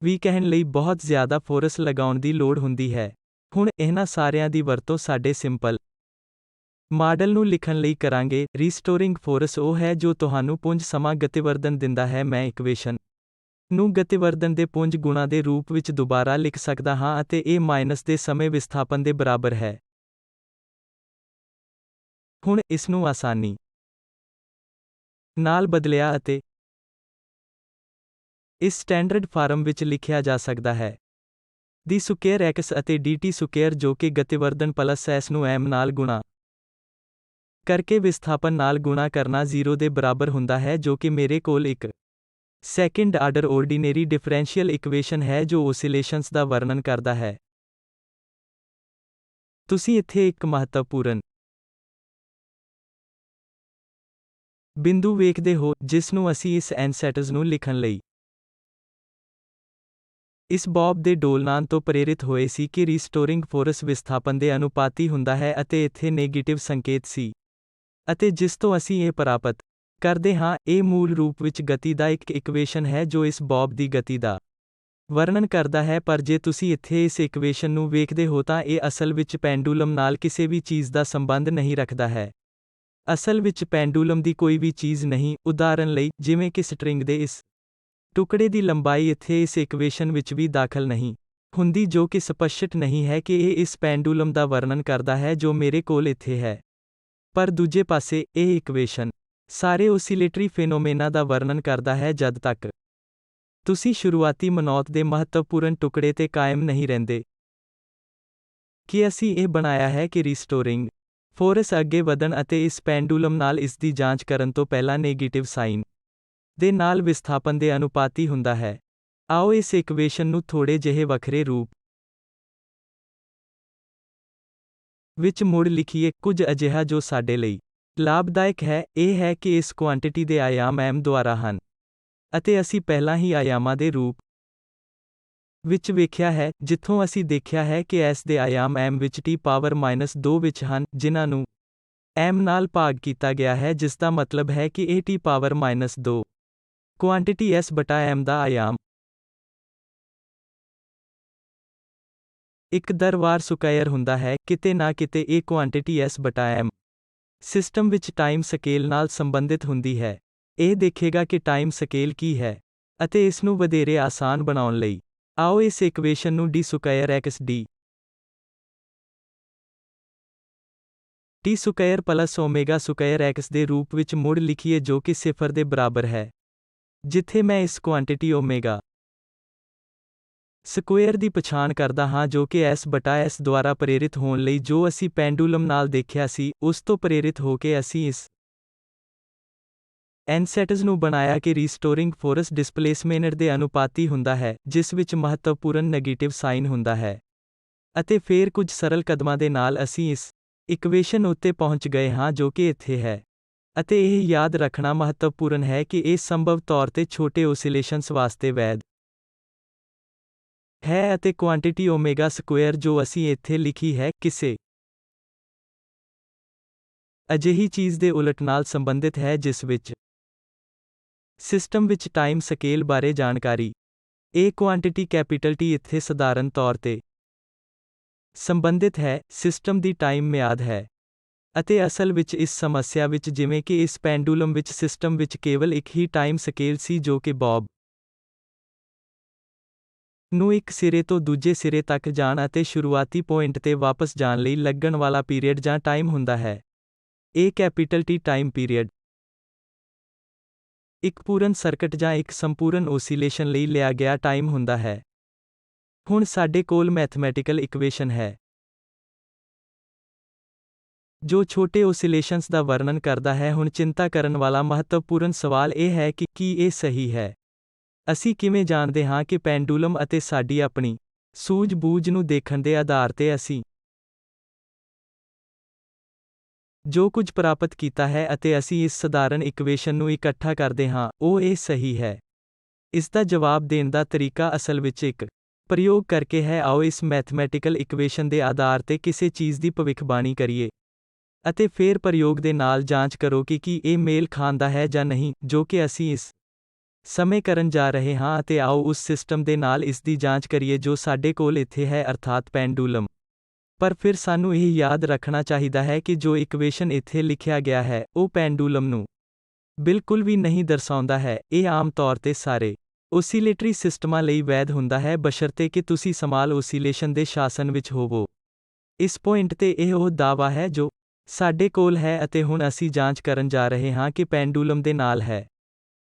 ਵੀ ਕਹਿਣ ਲਈ ਬਹੁਤ ਜ਼ਿਆਦਾ ਫੋਰਸ ਲਗਾਉਣ ਦੀ ਲੋੜ ਹੁੰਦੀ ਹੈ। ਹੁਣ ਇਹਨਾਂ ਸਾਰਿਆਂ ਦੀ ਵਰਤੋਂ ਸਾਡੇ ਸਿੰਪਲ ਮਾਡਲ ਨੂੰ ਲਿਖਣ ਲਈ ਕਰਾਂਗੇ। ਰੀਸਟੋਰਿੰਗ ਫੋਰਸ ਉਹ ਹੈ ਜੋ ਤੁਹਾਨੂੰ ਪੁੰਜ ਸਮਾਂ ਗਤੀਵਰਧਨ ਦਿੰਦਾ ਹੈ। ਮੈਂ ਇਕੁਏਸ਼ਨ ਨੂੰ ਗਤੀਵਰਧਨ ਦੇ ਪੁੰਜ ਗੁਣਾ ਦੇ ਰੂਪ ਵਿੱਚ ਦੁਬਾਰਾ ਲਿਖ ਸਕਦਾ ਹਾਂ ਅਤੇ ਇਹ ਮਾਈਨਸ ਦੇ ਸਮੇਂ ਵਿਸਥਾਪਨ ਦੇ ਬਰਾਬਰ ਹੈ। ਹੁਣ ਇਸ ਨੂੰ ਆਸਾਨੀ ਨਾਲ ਬਦਲਿਆ ਅਤੇ ਇਸ ਸਟੈਂਡਰਡ ਫਾਰਮ ਵਿੱਚ ਲਿਖਿਆ ਜਾ ਸਕਦਾ ਹੈ। ਦੀ ਸਕੁਏਅਰ x ਅਤੇ dt ਸਕੁਏਅਰ ਜੋ ਕਿ ਗਤੀਵਰਧਨ ਪਲਸ s ਨੂੰ m ਨਾਲ ਗੁਣਾ ਕਰਕੇ ਵਿਸਥਾਪਨ ਨਾਲ ਗੁਣਾ ਕਰਨਾ 0 ਦੇ ਬਰਾਬਰ ਹੁੰਦਾ ਹੈ, ਜੋ ਕਿ ਮੇਰੇ ਕੋਲ ਇੱਕ second order ordinary differential equation ਹੈ ਜੋ ਓਸੀਲੇਸ਼ਨਸ ਦਾ ਵਰਣਨ ਕਰਦਾ ਹੈ। ਤੁਸੀਂ ਇੱਥੇ ਇੱਕ ਮਹੱਤਵਪੂਰਨ ਬਿੰਦੂ ਵੇਖਦੇ ਹੋ ਜਿਸ ਨੂੰ ਅਸੀਂ ਇਸ ਐਨਸੈਟਸ ਨੂੰ ਲਿਖਣ ਲਈ ਇਸ ਬੌਬ ਦੇ ਡੋਲਨਾਨ ਤੋਂ ਪ੍ਰੇਰਿਤ ਹੋਏ ਸੀ ਕਿ ਰੀਸਟੋਰਿੰਗ ਫੋਰਸ ਵਿਸਥਾਪਨ ਦੇ ਅਨੁਪਾਤੀ ਹੁੰਦਾ ਹੈ ਅਤੇ ਇੱਥੇ ਨੈਗੇਟਿਵ ਸੰਕੇਤ ਸੀ। ਅਤੇ ਜਿਸ ਤੋਂ ਅਸੀਂ ਇਹ ਪ੍ਰਾਪਤ ਕਰਦੇ ਹਾਂ, ਇਹ ਮੂਲ ਰੂਪ ਵਿੱਚ ਗਤੀ ਦਾ ਇੱਕ ਇਕੁਏਸ਼ਨ ਹੈ ਜੋ ਇਸ ਬੌਬ ਦੀ ਗਤੀ ਦਾ ਵਰਣਨ ਕਰਦਾ ਹੈ। ਪਰ ਜੇ ਤੁਸੀਂ ਇੱਥੇ ਇਸ ਇਕੁਏਸ਼ਨ ਨੂੰ ਵੇਖਦੇ ਹੋ ਤਾਂ ਇਹ ਅਸਲ ਵਿੱਚ ਪੈਂਡੂਲਮ ਨਾਲ ਕਿਸੇ ਵੀ ਚੀਜ਼ ਦਾ ਸੰਬੰਧ ਨਹੀਂ ਰੱਖਦਾ ਹੈ। ਅਸਲ ਵਿੱਚ ਪੈਂਡੂਲਮ ਦੀ ਕੋਈ ਵੀ ਚੀਜ਼ ਨਹੀਂ, ਉਦਾਹਰਨ ਲਈ, ਜਿਵੇਂ ਕਿ ਸਟ੍ਰਿੰਗ ਦੇ ਇਸ ਟੁਕੜੇ ਦੀ ਲੰਬਾਈ ਇੱਥੇ ਇਸ ਇਕੁਏਸ਼ਨ ਵਿੱਚ ਵੀ ਦਾਖਲ ਨਹੀਂ ਹੁੰਦੀ, ਜੋ ਕਿ ਸਪਸ਼ਟ ਨਹੀਂ ਹੈ ਕਿ ਇਹ ਇਸ ਪੈਂਡੂਲਮ ਦਾ ਵਰਣਨ ਕਰਦਾ ਹੈ ਜੋ ਮੇਰੇ ਕੋਲ ਇੱਥੇ ਹੈ। ਪਰ ਦੂਜੇ ਪਾਸੇ, ਇਹ ਇਕੁਏਸ਼ਨ ਸਾਰੇ ਓਸੀਲੇਟਰੀ ਫੈਨੋਮੇਨਾ ਦਾ ਵਰਣਨ ਕਰਦਾ ਹੈ ਜਦ ਤੱਕ ਤੁਸੀਂ ਸ਼ੁਰੂਆਤੀ ਮਨੌਤ ਦੇ ਮਹੱਤਵਪੂਰਨ ਟੁਕੜੇ ਤੇ ਕਾਇਮ ਨਹੀਂ ਰਹਿੰਦੇ। ਕਿ ਅਸੀਂ ਇਹ ਬਣਾਇਆ ਹੈ ਕਿ ਰੀਸਟੋਰਿੰਗ ਫੋਰਸ ਅੱਗੇ ਵਧਣ ਅਤੇ ਇਸ ਪੈਂਡੂਲਮ ਨਾਲ ਇਸ ਦੀ ਜਾਂਚ ਕਰਨ ਤੋਂ ਪਹਿਲਾਂ ਨੈਗੇਟਿਵ ਸਾਈਨ ਦੇ ਨਾਲ ਵਿਸਥਾਪਨ ਦੇ ਅਨੁਪਾਤੀ ਹੁੰਦਾ ਹੈ। ਆਓ ਇਸ ਇਕੁਏਸ਼ਨ ਨੂੰ ਥੋੜੇ ਜਿਹੇ ਵੱਖਰੇ ਰੂਪ ਵਿੱਚ ਮੁੜ ਲਿਖੀਏ। ਕੁਝ ਅਜਿਹਾ ਜੋ ਸਾਡੇ ਲਈ ਲਾਭਦਾਇਕ ਹੈ, ਇਹ ਹੈ ਕਿ ਇਸ ਕੁਆਂਟੀਟੀ ਦੇ ਆਯਾਮ m ਦੁਆਰਾ ਹਨ। ਅਤੇ ਅਸੀਂ ਪਹਿਲਾਂ ਹੀ ਆਯਾਮਾਂ ਦੇ ਰੂਪ ਵਿੱਚ ਵੇਖਿਆ ਹੈ, ਜਿੱਥੋਂ ਅਸੀਂ ਦੇਖਿਆ ਹੈ ਕਿ s ਦੇ ਆਯਾਮ m ਵਿੱਚ T⁻² ਵਿੱਚ ਹਨ, ਜਿਨ੍ਹਾਂ ਨੂੰ m ਨਾਲ ਭਾਗ ਕੀਤਾ ਗਿਆ ਹੈ, ਜਿਸ ਦਾ ਮਤਲਬ ਹੈ ਕਿ ਇਹ T⁻² ਕੁਆਂਟੀਟੀ s ਬਟਾ m ਦਾ ਆਯਾਮ ਇੱਕ ਦਰ-ਵਾਰ ਸਕੁਏਅਰ ਹੁੰਦਾ ਹੈ। ਕਿਤੇ ਨਾ ਕਿਤੇ ਇਹ ਕੁਆਂਟੀਟੀ s ਬਟਾ m ਸਿਸਟਮ ਵਿੱਚ ਟਾਈਮ ਸਕੇਲ ਨਾਲ ਸੰਬੰਧਿਤ ਹੁੰਦੀ ਹੈ। ਇਹ ਦੇਖੇਗਾ ਕਿ ਟਾਈਮ ਸਕੇਲ ਕੀ ਹੈ। ਅਤੇ ਇਸ ਨੂੰ ਵਧੇਰੇ ਆਸਾਨ ਬਣਾਉਣ ਲਈ ਆਓ ਇਸ ਇਕੁਏਸ਼ਨ ਨੂੰ d square x d t square plus omega square x ਦੇ ਰੂਪ ਵਿੱਚ ਮੁੜ ਲਿਖੀਏ, ਜੋ ਕਿ 0 ਦੇ ਬਰਾਬਰ ਹੈ। ਜਿੱਥੇ ਮੈਂ ਇਸ ਕੁਆਂਟੀਟੀ ਓਮੇਗਾ ਸਕੁਏਅਰ ਦੀ ਪਛਾਣ ਕਰਦਾ ਹਾਂ, ਜੋ ਕਿ s ਬਟਾ s ਦੁਆਰਾ ਪ੍ਰੇਰਿਤ ਹੋਣ ਲਈ ਜੋ ਅਸੀਂ ਪੈਂਡੂਲਮ ਨਾਲ ਦੇਖਿਆ ਸੀ, ਉਸ ਤੋਂ ਪ੍ਰੇਰਿਤ ਹੋ ਕੇ ਅਸੀਂ ਇਸ ਐਨਸੈਟਸ ਨੂੰ ਬਣਾਇਆ ਕਿ ਰੀਸਟੋਰਿੰਗ ਫੋਰਸ ਡਿਸਪਲੇਸਮੈਂਟ ਦੇ ਅਨੁਪਾਤੀ ਹੁੰਦਾ ਹੈ, ਜਿਸ ਵਿੱਚ ਮਹੱਤਵਪੂਰਨ ਨੈਗੇਟਿਵ ਸਾਈਨ ਹੁੰਦਾ ਹੈ। ਅਤੇ ਫਿਰ ਕੁਝ ਸਰਲ ਕਦਮਾਂ ਦੇ ਨਾਲ ਅਸੀਂ ਇਸ ਇਕੁਏਸ਼ਨ ਉੱਤੇ ਪਹੁੰਚ ਗਏ ਹਾਂ ਜੋ ਕਿ ਇੱਥੇ ਹੈ। ਅਤੇ ਇਹ ਯਾਦ ਰੱਖਣਾ ਮਹੱਤਵਪੂਰਨ ਹੈ ਕਿ ਇਹ ਸੰਭਵ ਤੌਰ ਤੇ ਛੋਟੇ ਓਸੀਲੇਸ਼ਨਸ ਵਾਸਤੇ ਵੈਧ ਹੈ ਅਤੇ ਕੁਆਂਟੀਟੀ ਓਮੇਗਾ ਸਕੁਏਅਰ ਜੋ ਅਸੀਂ ਇੱਥੇ ਲਿਖੀ ਹੈ, ਕਿਸੇ ਅਜਿਹੀ ਚੀਜ਼ ਦੇ ਉਲਟ ਨਾਲ ਸੰਬੰਧਿਤ ਹੈ ਜਿਸ ਵਿੱਚ ਸਿਸਟਮ ਵਿੱਚ ਟਾਈਮ ਸਕੇਲ ਬਾਰੇ ਜਾਣਕਾਰੀ। ਇਹ ਕੁਆਂਟਿਟੀ ਕੈਪੀਟਲ T ਇੱਥੇ ਸਧਾਰਨ ਤੌਰ ਤੇ ਸੰਬੰਧਿਤ ਹੈ, ਸਿਸਟਮ ਦੀ ਟਾਈਮ ਮਿਆਦ ਹੈ। ਅਤੇ ਅਸਲ ਵਿੱਚ ਇਸ ਸਮੱਸਿਆ ਵਿੱਚ ਜਿਵੇਂ ਕਿ ਇਸ ਪੈਂਡੂਲਮ ਵਿੱਚ ਸਿਸਟਮ ਵਿੱਚ ਕੇਵਲ ਇੱਕ ਹੀ ਟਾਈਮ ਸਕੇਲ ਸੀ ਜੋ ਕਿ ਬੌਬ ਨੂੰ ਇੱਕ ਸਿਰੇ ਤੋਂ ਦੂਜੇ ਸਿਰੇ ਤੱਕ ਜਾਣ ਅਤੇ ਸ਼ੁਰੂਆਤੀ ਪੁਆਇੰਟ ਤੇ ਵਾਪਸ ਜਾਣ ਲਈ ਲੱਗਣ ਵਾਲਾ ਪੀਰੀਅਡ ਜਾਂ ਟਾਈਮ ਹੁੰਦਾ ਹੈ। ਇਹ ਕੈਪੀਟਲ T ਟਾਈਮ ਪੀਰੀਅਡ ਇੱਕ ਪੂਰਨ ਸਰਕਟ ਜਾਂ ਇੱਕ ਸੰਪੂਰਨ ਓਸੀਲੇਸ਼ਨ ਲਈ ਲਿਆ ਗਿਆ ਟਾਈਮ ਹੁੰਦਾ ਹੈ। ਹੁਣ ਸਾਡੇ ਕੋਲ ਮੈਥਮੈਟਿਕਲ ਇਕੁਏਸ਼ਨ ਹੈ ਜੋ ਛੋਟੇ ਓਸੀਲੇਸ਼ਨਸ ਦਾ ਵਰਣਨ ਕਰਦਾ ਹੈ। ਹੁਣ ਚਿੰਤਾ ਕਰਨ ਵਾਲਾ ਮਹੱਤਵਪੂਰਨ ਸਵਾਲ ਇਹ ਹੈ ਕਿ ਕੀ ਇਹ ਸਹੀ ਹੈ? ਅਸੀਂ ਕਿਵੇਂ ਜਾਣਦੇ ਹਾਂ ਕਿ ਪੈਂਡੂਲਮ ਅਤੇ ਸਾਡੀ ਆਪਣੀ ਸੂਝ-ਬੂਝ ਨੂੰ ਦੇਖਣ ਦੇ ਆਧਾਰ ਤੇ ਅਸੀਂ ਜੋ ਕੁਝ ਪ੍ਰਾਪਤ ਕੀਤਾ ਹੈ ਅਤੇ ਅਸੀਂ ਇਸ ਸਧਾਰਨ ਇਕੁਏਸ਼ਨ ਨੂੰ ਇਕੱਠਾ ਕਰਦੇ ਹਾਂ, ਉਹ ਇਹ ਸਹੀ ਹੈ? ਇਸ ਦਾ ਜਵਾਬ ਦੇਣ ਦਾ ਤਰੀਕਾ ਅਸਲ ਵਿੱਚ ਇੱਕ ਪ੍ਰਯੋਗ ਕਰਕੇ ਹੈ। ਆਓ ਇਸ ਮੈਥਮੈਟਿਕਲ ਇਕੁਏਸ਼ਨ ਦੇ ਆਧਾਰ ਤੇ ਕਿਸੇ ਚੀਜ਼ ਦੀ ਭਵਿੱਖਬਾਣੀ ਕਰੀਏ ਅਤੇ ਫਿਰ ਪ੍ਰਯੋਗ ਦੇ ਨਾਲ ਜਾਂਚ ਕਰੋ ਕਿ ਕੀ ਇਹ ਮੇਲ ਖਾਂਦਾ ਹੈ ਜਾਂ ਨਹੀਂ, ਜੋ ਕਿ ਅਸੀਂ ਇਸ ਸਮੇਂ ਕਰਨ ਜਾ ਰਹੇ ਹਾਂ। ਅਤੇ ਆਓ ਉਸ ਸਿਸਟਮ ਦੇ ਨਾਲ ਇਸ ਦੀ ਜਾਂਚ ਕਰੀਏ ਜੋ ਸਾਡੇ ਕੋਲ ਇੱਥੇ ਹੈ, ਅਰਥਾਤ ਪੈਂਡੂਲਮ। ਪਰ ਫਿਰ ਸਾਨੂੰ ਇਹ ਯਾਦ ਰੱਖਣਾ ਚਾਹੀਦਾ ਹੈ ਕਿ ਜੋ ਇਕੁਏਸ਼ਨ ਇੱਥੇ ਲਿਖਿਆ ਗਿਆ ਹੈ, ਉਹ ਪੈਂਡੂਲਮ ਨੂੰ ਬਿਲਕੁਲ ਵੀ ਨਹੀਂ ਦਰਸਾਉਂਦਾ ਹੈ। ਇਹ ਆਮ ਤੌਰ ਤੇ ਸਾਰੇ ਓਸੀਲੇਟਰੀ ਸਿਸਟਮਾਂ ਲਈ ਵੈਧ ਹੁੰਦਾ ਹੈ ਬਸ਼ਰਤੇ ਕਿ ਤੁਸੀਂ ਸਮਾਲ ਓਸੀਲੇਸ਼ਨ ਦੇ ਸ਼ਾਸਨ ਵਿੱਚ ਹੋਵੋ। ਇਸ ਪੁਆਇੰਟ ਤੇ ਇਹ ਉਹ ਦਾਅਵਾ ਹੈ ਜੋ ਸਾਡੇ ਕੋਲ ਹੈ ਅਤੇ ਹੁਣ ਅਸੀਂ ਜਾਂਚ ਕਰਨ ਜਾ ਰਹੇ ਹਾਂ ਕਿ ਪੈਂਡੂਲਮ ਦੇ ਨਾਲ ਹੈ।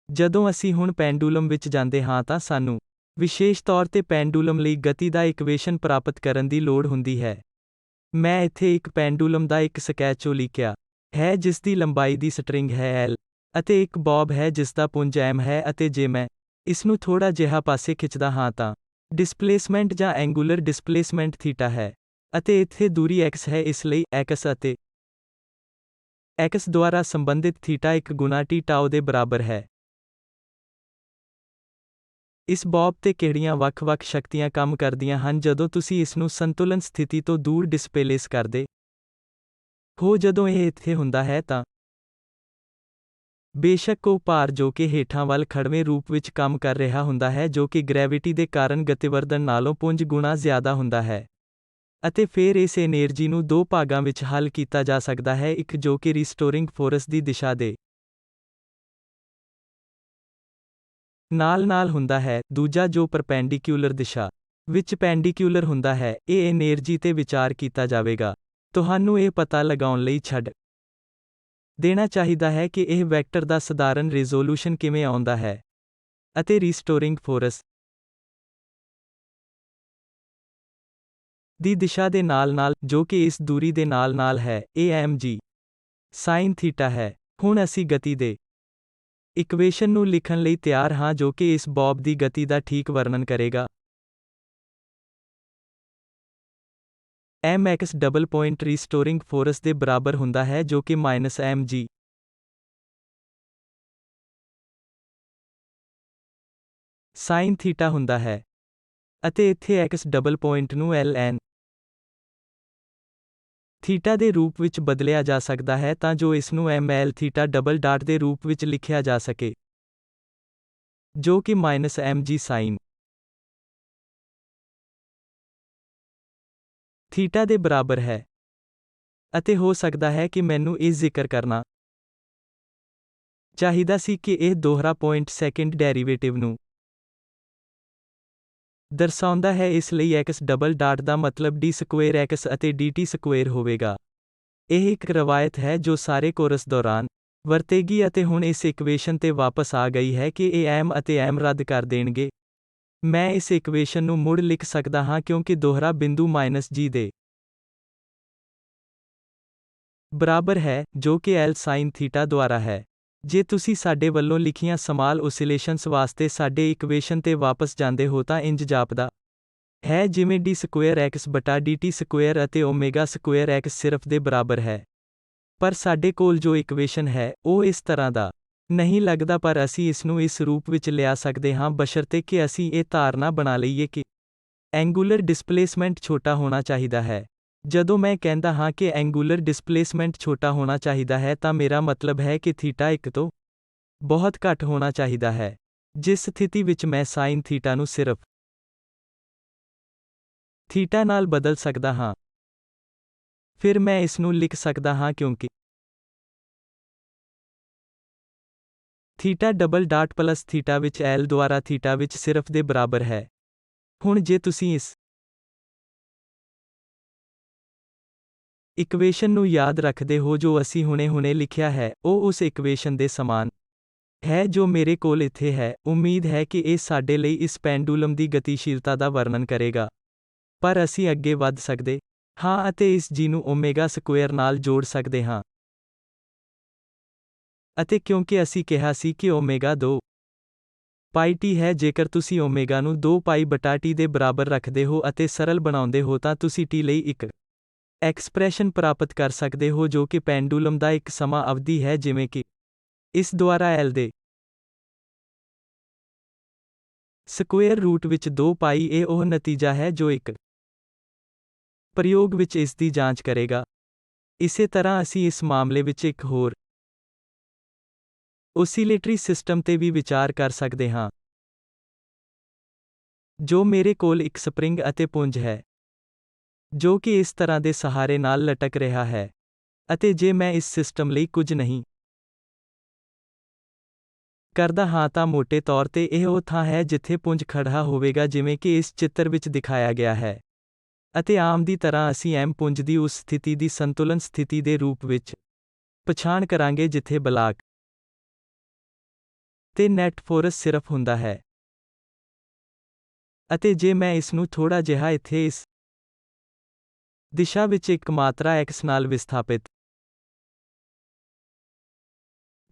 ਜਦੋਂ ਅਸੀਂ ਹੁਣ ਪੈਂਡੂਲਮ ਵਿੱਚ ਜਾਂਦੇ ਹਾਂ ਤਾਂ ਸਾਨੂੰ ਵਿਸ਼ੇਸ਼ ਤੌਰ ਤੇ ਪੈਂਡੂਲਮ ਲਈ ਗਤੀ ਦਾ ਇਕੁਏਸ਼ਨ ਪ੍ਰਾਪਤ ਕਰਨ ਦੀ ਲੋੜ ਹੁੰਦੀ ਹੈ। ਮੈਂ ਇੱਥੇ ਇੱਕ ਪੈਂਡੂਲਮ ਦਾ ਇੱਕ ਸਕੈਚ ਉਲੀਕਿਆ ਹੈ ਜਿਸ ਦੀ ਲੰਬਾਈ ਦੀ ਸਟਰਿੰਗ ਹੈ L ਅਤੇ ਇੱਕ ਬੌਬ ਹੈ ਜਿਸ ਦਾ ਪੁੰਜ M ਹੈ ਅਤੇ ਜੇ ਮੈਂ ਇਸ ਨੂੰ ਥੋੜਾ ਜਿਹਾ ਪਾਸੇ ਖਿੱਚਦਾ ਹਾਂ ਤਾਂ ਡਿਸਪਲੇਸਮੈਂਟ ਜਾਂ ਐਂਗੂਲਰ ਡਿਸਪਲੇਸਮੈਂਟ ਥੀਟਾ ਹੈ ਅਤੇ ਇੱਥੇ ਦੂਰੀ x ਹੈ। ਇਸ ਲਈ x ਅਤੇ x ਦੁਆਰਾ ਸੰਬੰਧਿਤ ਥੀਟਾ 1 ਗੁਣਾ T ਟਾਓ ਦੇ ਬਰਾਬਰ ਹੈ। ਇਸ ਬੌਬ ਤੇ ਕਿਹੜੀਆਂ ਵੱਖ-ਵੱਖ ਸ਼ਕਤੀਆਂ ਕੰਮ ਕਰਦੀਆਂ ਹਨ ਜਦੋਂ ਤੁਸੀਂ ਇਸ ਨੂੰ ਸੰਤੁਲਨ ਸਥਿਤੀ ਤੋਂ ਦੂਰ ਡਿਸਪਲੇਸ ਕਰਦੇ ਹੋ? ਜਦੋਂ ਇਹ ਇੱਥੇ ਹੁੰਦਾ ਹੈ ਤਾਂ ਬੇਸ਼ੱਕ ਉਹ ਭਾਰ ਜੋ ਕਿ ਹੇਠਾਂ ਵੱਲ ਖੜਵੇਂ ਰੂਪ ਵਿੱਚ ਕੰਮ ਕਰ ਰਿਹਾ ਹੁੰਦਾ ਹੈ ਜੋ ਕਿ ਗ੍ਰੈਵਿਟੀ ਦੇ ਕਾਰਨ ਗਤੀਵਰਧਨ ਨਾਲੋਂ ਪੁੰਜ ਗੁਣਾ ਜ਼ਿਆਦਾ ਹੁੰਦਾ ਹੈ। ਅਤੇ ਫਿਰ ਇਸ એનર્ਜੀ ਨੂੰ ਦੋ ਭਾਗਾਂ ਵਿੱਚ ਹੱਲ ਕੀਤਾ ਜਾ ਸਕਦਾ ਹੈ, ਇੱਕ ਜੋ ਕਿ ਰੀਸਟੋਰਿੰਗ ਫੋਰਸ ਦੀ ਦਿਸ਼ਾ ਦੇ ਨਾਲ-ਨਾਲ ਹੁੰਦਾ ਹੈ, ਦੂਜਾ ਜੋ ਪਰਪੈਂਡੀਕਿਊਲਰ ਦਿਸ਼ਾ ਵਿੱਚ ਪੈਂਡੀਕਿਊਲਰ ਹੁੰਦਾ ਹੈ। ਇਹ એનર્ਜੀ ਤੇ ਵਿਚਾਰ ਕੀਤਾ ਜਾਵੇਗਾ। ਤੁਹਾਨੂੰ ਇਹ ਪਤਾ ਲਗਾਉਣ ਲਈ ਛੱਡ ਦੇਣਾ ਚਾਹੀਦਾ ਹੈ ਕਿ ਇਹ ਵੈਕਟਰ ਦਾ ਸਧਾਰਨ ਰਿਜ਼ੋਲੂਸ਼ਨ ਕਿਵੇਂ ਆਉਂਦਾ ਹੈ ਅਤੇ ਰੀਸਟੋਰਿੰਗ ਫੋਰਸ ਦੀ ਦਿਸ਼ਾ ਦੇ ਨਾਲ-ਨਾਲ ਜੋ ਕਿ ਇਸ ਦੂਰੀ ਦੇ ਨਾਲ-ਨਾਲ ਹੈ, ਇਹ mg sin ਥੀਟਾ ਹੈ। ਹੁਣ ਅਸੀਂ ਗਤੀ ਦੇ ਇਕੁਏਸ਼ਨ ਨੂੰ ਲਿਖਣ ਲਈ ਤਿਆਰ ਹਾਂ ਜੋ ਕਿ ਇਸ ਬੌਬ ਦੀ ਗਤੀ ਦਾ ਠੀਕ ਵਰਣਨ ਕਰੇਗਾ। mx ਡਬਲ ਪੁਆਇੰਟ ਰੀਸਟੋਰਿੰਗ ਫੋਰਸ ਦੇ ਬਰਾਬਰ ਹੁੰਦਾ ਹੈ ਜੋ ਕਿ -mg sin ਥੀਟਾ ਹੁੰਦਾ ਹੈ ਅਤੇ ਇੱਥੇ x ਡਬਲ ਪੁਆਇੰਟ ਨੂੰ ln ਥੀਟਾ ਦੇ ਰੂਪ ਵਿੱਚ ਬਦਲਿਆ ਜਾ ਸਕਦਾ ਹੈ ਤਾਂ ਜੋ ਇਸ ਨੂੰ ml ਥੀਟਾ ਡਬਲ ਡਾਟ ਦੇ ਰੂਪ ਵਿੱਚ ਲਿਖਿਆ ਜਾ ਸਕੇ ਜੋ ਕਿ -mg sin ਥੀਟਾ ਦੇ ਬਰਾਬਰ ਹੈ। ਅਤੇ ਹੋ ਸਕਦਾ ਹੈ ਕਿ ਮੈਨੂੰ ਇਹ ਜ਼ਿਕਰ ਕਰਨਾ ਚਾਹੀਦਾ ਸੀ ਕਿ ਇਹ ਦੋਹਰਾ ਪੁਆਇੰਟ ਸੈਕਿੰਡ ਡੈਰੀਵੇਟਿਵ ਨੂੰ ਦਰਸਾਉਂਦਾ ਹੈ, ਇਸ ਲਈ x ਡਬਲ ਡਾਟ ਦਾ ਮਤਲਬ d ਸਕੁਏਰ x ਅਤੇ dt ਸਕੁਏਰ ਹੋਵੇਗਾ। ਇਹ ਇੱਕ ਰਵਾਇਤ ਹੈ ਜੋ ਸਾਰੇ ਕੋਰਸ ਦੌਰਾਨ ਵਰਤੇਗੀ ਅਤੇ ਹੁਣ ਇਸ ਇਕੁਏਸ਼ਨ ਤੇ ਵਾਪਸ ਆ ਗਈ ਹੈ ਕਿ ਇਹ m ਅਤੇ m ਰੱਦ ਕਰ ਦੇਣਗੇ। ਮੈਂ ਇਸ ਇਕੁਏਸ਼ਨ ਨੂੰ ਮੁੜ ਲਿਖ ਸਕਦਾ ਹਾਂ ਕਿਉਂਕਿ ਦੋਹਰਾ ਬਿੰਦੂ -g ਦੇ ਬਰਾਬਰ ਹੈ ਜੋ ਕਿ L sin ਥੀਟਾ ਦੁਆਰਾ ਹੈ। ਜੇ ਤੁਸੀਂ ਸਾਡੇ ਵੱਲੋਂ ਲਿਖੀਆਂ ਸਮਾਲ ਓਸੀਲੇਸ਼ਨਸ ਵਾਸਤੇ ਸਾਡੇ ਇਕੁਏਸ਼ਨ ਤੇ ਵਾਪਸ ਜਾਂਦੇ ਹੋ ਤਾਂ ਇੰਜ ਜਾਪਦਾ ਹੈ ਜਿਵੇਂ d square x ਬਟਾ dt square ਅਤੇ ਓਮੇਗਾ ਸਕੁਏਰ x ਸਿਰਫ ਦੇ ਬਰਾਬਰ ਹੈ। ਪਰ ਸਾਡੇ ਕੋਲ ਜੋ ਇਕੁਏਸ਼ਨ ਹੈ, ਉਹ ਇਸ ਤਰ੍ਹਾਂ ਦਾ ਨਹੀਂ ਲੱਗਦਾ, ਪਰ ਅਸੀਂ ਇਸ ਨੂੰ ਇਸ ਰੂਪ ਵਿੱਚ ਲਿਆ ਸਕਦੇ ਹਾਂ ਬਸ਼ਰਤੇ ਕਿ ਅਸੀਂ ਇਹ ਧਾਰਨਾ ਬਣਾ ਲਈਏ ਕਿ ਐਂਗੂਲਰ ਡਿਸਪਲੇਸਮੈਂਟ ਛੋਟਾ ਹੋਣਾ ਚਾਹੀਦਾ ਹੈ। ਜਦੋਂ ਮੈਂ ਕਹਿੰਦਾ ਹਾਂ ਕਿ ਐਂਗੂਲਰ ਡਿਸਪਲੇਸਮੈਂਟ ਛੋਟਾ ਹੋਣਾ ਚਾਹੀਦਾ ਹੈ ਤਾਂ ਮੇਰਾ ਮਤਲਬ ਹੈ ਕਿ ਥੀਟਾ 1 ਤੋਂ ਬਹੁਤ ਘੱਟ ਹੋਣਾ ਚਾਹੀਦਾ ਹੈ। ਜਿਸ ਸਥਿਤੀ ਵਿੱਚ ਮੈਂ ਸਾਈਨ ਥੀਟਾ ਨੂੰ ਸਿਰਫ ਥੀਟਾ ਨਾਲ ਬਦਲ ਸਕਦਾ ਹਾਂ। ਫਿਰ ਮੈਂ ਇਸ ਨੂੰ ਲਿਖ ਸਕਦਾ ਹਾਂ ਕਿਉਂਕਿ theta double dot plus theta ਵਿੱਚ L ਦੁਆਰਾ ਥੀਟਾ ਵਿੱਚ ਸਿਰਫ ਦੇ ਬਰਾਬਰ ਹੈ। ਹੁਣ ਜੇ ਤੁਸੀਂ ਇਸ ਇਕੁਏਸ਼ਨ ਨੂੰ ਯਾਦ ਰੱਖਦੇ ਹੋ ਜੋ ਅਸੀਂ ਹੁਣੇ-ਹੁਣੇ ਲਿਖਿਆ ਹੈ, ਉਹ ਉਸ ਇਕੁਏਸ਼ਨ ਦੇ ਸਮਾਨ ਹੈ ਜੋ ਮੇਰੇ ਕੋਲ ਇੱਥੇ ਹੈ। ਉਮੀਦ ਹੈ ਕਿ ਇਹ ਸਾਡੇ ਲਈ ਇਸ ਪੈਂਡੂਲਮ ਦੀ ਗਤੀਸ਼ੀਲਤਾ ਦਾ ਵਰਣਨ ਕਰੇਗਾ। ਪਰ ਅਸੀਂ ਅੱਗੇ ਵਧ ਸਕਦੇ ਹਾਂ ਅਤੇ ਇਸ g ਨੂੰ ਓਮੇਗਾ ਸਕੁਏਅਰ ਨਾਲ ਜੋੜ ਸਕਦੇ ਹਾਂ। ਅਤੇ ਕਿਉਂਕਿ ਅਸੀਂ ਕਿਹਾ ਸੀ ਕਿ ਓਮੇਗਾ 2 ਪਾਈ ਟੀ ਹੈ, ਜੇਕਰ ਤੁਸੀਂ ਓਮੇਗਾ ਨੂੰ 2 ਪਾਈ ਬਟਾ ਟੀ ਦੇ ਬਰਾਬਰ ਰੱਖਦੇ ਹੋ ਅਤੇ ਸਰਲ ਬਣਾਉਂਦੇ ਹੋ ਤਾਂ ਤੁਸੀਂ ਟੀ ਲਈ ਇੱਕ ਐਕਸਪ੍ਰੈਸ਼ਨ ਪ੍ਰਾਪਤ ਕਰ ਸਕਦੇ ਹੋ ਜੋ ਕਿ ਪੈਂਡੂਲਮ ਦਾ ਇੱਕ ਸਮਾਂ ਅਵਧੀ ਹੈ ਜਿਵੇਂ ਕਿ ਇਸ ਦੁਆਰਾ L ਦੇ ਸਕੁਏਅਰ ਰੂਟ ਵਿੱਚ 2 ਪਾਈ। ਇਹ ਉਹ ਨਤੀਜਾ ਹੈ ਜੋ ਇੱਕ ਪ੍ਰਯੋਗ ਵਿੱਚ ਇਸ ਦੀ ਜਾਂਚ ਕਰੇਗਾ। ਇਸੇ ਤਰ੍ਹਾਂ ਅਸੀਂ ਇਸ ਮਾਮਲੇ ਵਿੱਚ ਇੱਕ ਹੋਰ ਓਸੀਲੇਟਰੀ ਸਿਸਟਮ ਤੇ ਵੀ ਵਿਚਾਰ ਕਰ ਸਕਦੇ ਹਾਂ ਜੋ ਮੇਰੇ ਕੋਲ ਇੱਕ ਸਪਰਿੰਗ ਅਤੇ ਪੁੰਜ ਹੈ ਜੋ ਕਿ ਇਸ ਤਰ੍ਹਾਂ ਦੇ ਸਹਾਰੇ ਨਾਲ ਲਟਕ ਰਿਹਾ ਹੈ। ਅਤੇ ਜੇ ਮੈਂ ਇਸ ਸਿਸਟਮ ਲਈ ਕੁਝ ਨਹੀਂ ਕਰਦਾ ਹਾਂ ਤਾਂ ਮੋਟੇ ਤੌਰ ਤੇ ਇਹ ਉਹ ਥਾਂ ਹੈ ਜਿੱਥੇ ਪੁੰਜ ਖੜਾ ਹੋਵੇਗਾ ਜਿਵੇਂ ਕਿ ਇਸ ਚਿੱਤਰ ਵਿੱਚ ਦਿਖਾਇਆ ਗਿਆ ਹੈ। ਅਤੇ ਆਮ ਦੀ ਤਰ੍ਹਾਂ ਅਸੀਂ M ਪੁੰਜ ਦੀ ਉਸ ਸਥਿਤੀ ਦੀ ਸੰਤੁਲਨ ਸਥਿਤੀ ਦੇ ਰੂਪ ਵਿੱਚ ਪਛਾਣ ਕਰਾਂਗੇ ਜਿੱਥੇ ਬਲਾਕ ਤੇ ਨੈਟ ਫੋਰਸ ਸਿਰਫ ਹੁੰਦਾ ਹੈ। ਅਤੇ ਜੇ ਮੈਂ ਇਸ ਨੂੰ ਥੋੜਾ ਜਿਹਾ ਇੱਥੇ ਇਸ ਦਿਸ਼ਾ ਵਿੱਚ ਇੱਕ ਮਾਤਰਾ x ਨਾਲ ਵਿਸਥਾਪਿਤ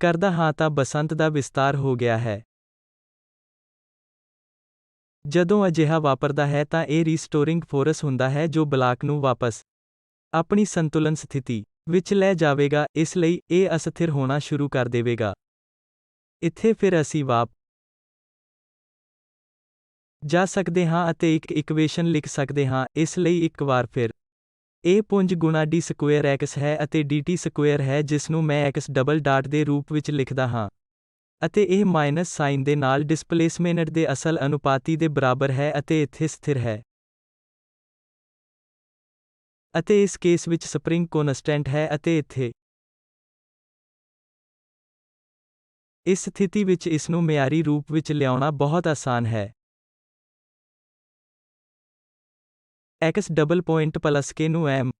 ਕਰਦਾ ਹਾਂ ਤਾਂ ਬਸੰਤ ਦਾ ਵਿਸਤਾਰ ਹੋ ਗਿਆ ਹੈ। ਜਦੋਂ ਅਜਿਹਾ ਵਾਪਰਦਾ ਹੈ ਤਾਂ ਇਹ ਰੀਸਟੋਰਿੰਗ ਫੋਰਸ ਹੁੰਦਾ ਹੈ ਜੋ ਬਲਾਕ ਨੂੰ ਵਾਪਸ ਆਪਣੀ ਸੰਤੁਲਨ ਸਥਿਤੀ ਵਿੱਚ ਲੈ ਜਾਵੇਗਾ, ਇਸ ਲਈ ਇਹ ਅਸਥਿਰ ਹੋਣਾ ਸ਼ੁਰੂ ਕਰ ਦੇਵੇਗਾ। ਇੱਥੇ ਫਿਰ ਅਸੀਂ ਵਾਪ ਜਾ ਸਕਦੇ ਹਾਂ ਅਤੇ ਇੱਕ ਇਕੁਏਸ਼ਨ ਲਿਖ ਸਕਦੇ ਹਾਂ। ਇਸ ਲਈ ਇੱਕ ਵਾਰ ਫਿਰ ਇਹ ਪੁੰਜ ਗੁਣਾ d ਸਕੁਏਅਰ x ਹੈ ਅਤੇ dt ਸਕੁਏਅਰ ਹੈ ਜਿਸ ਨੂੰ ਮੈਂ x ਡਬਲ ਡਾਟ ਦੇ ਰੂਪ ਵਿੱਚ ਲਿਖਦਾ ਹਾਂ। ਅਤੇ ਇਹ ਮਾਈਨਸ ਸਾਈਨ ਦੇ ਨਾਲ ਡਿਸਪਲੇਸਮੈਂਟ ਦੇ ਅਸਲ ਅਨੁਪਾਤੀ ਦੇ ਬਰਾਬਰ ਹੈ ਅਤੇ ਇੱਥੇ ਸਥਿਰ ਹੈ। ਅਤੇ ਇਸ ਕੇਸ ਵਿੱਚ ਸਪਰਿੰਗ ਕੋਨਸਟੈਂਟ ਹੈ ਅਤੇ ਇੱਥੇ ਇਸ ਸਥਿਤੀ ਵਿੱਚ ਇਸ ਨੂੰ ਮਿਆਰੀ ਰੂਪ ਵਿੱਚ ਲਿਆਉਣਾ ਬਹੁਤ ਆਸਾਨ ਹੈ। x double point plus k ਨੂੰ m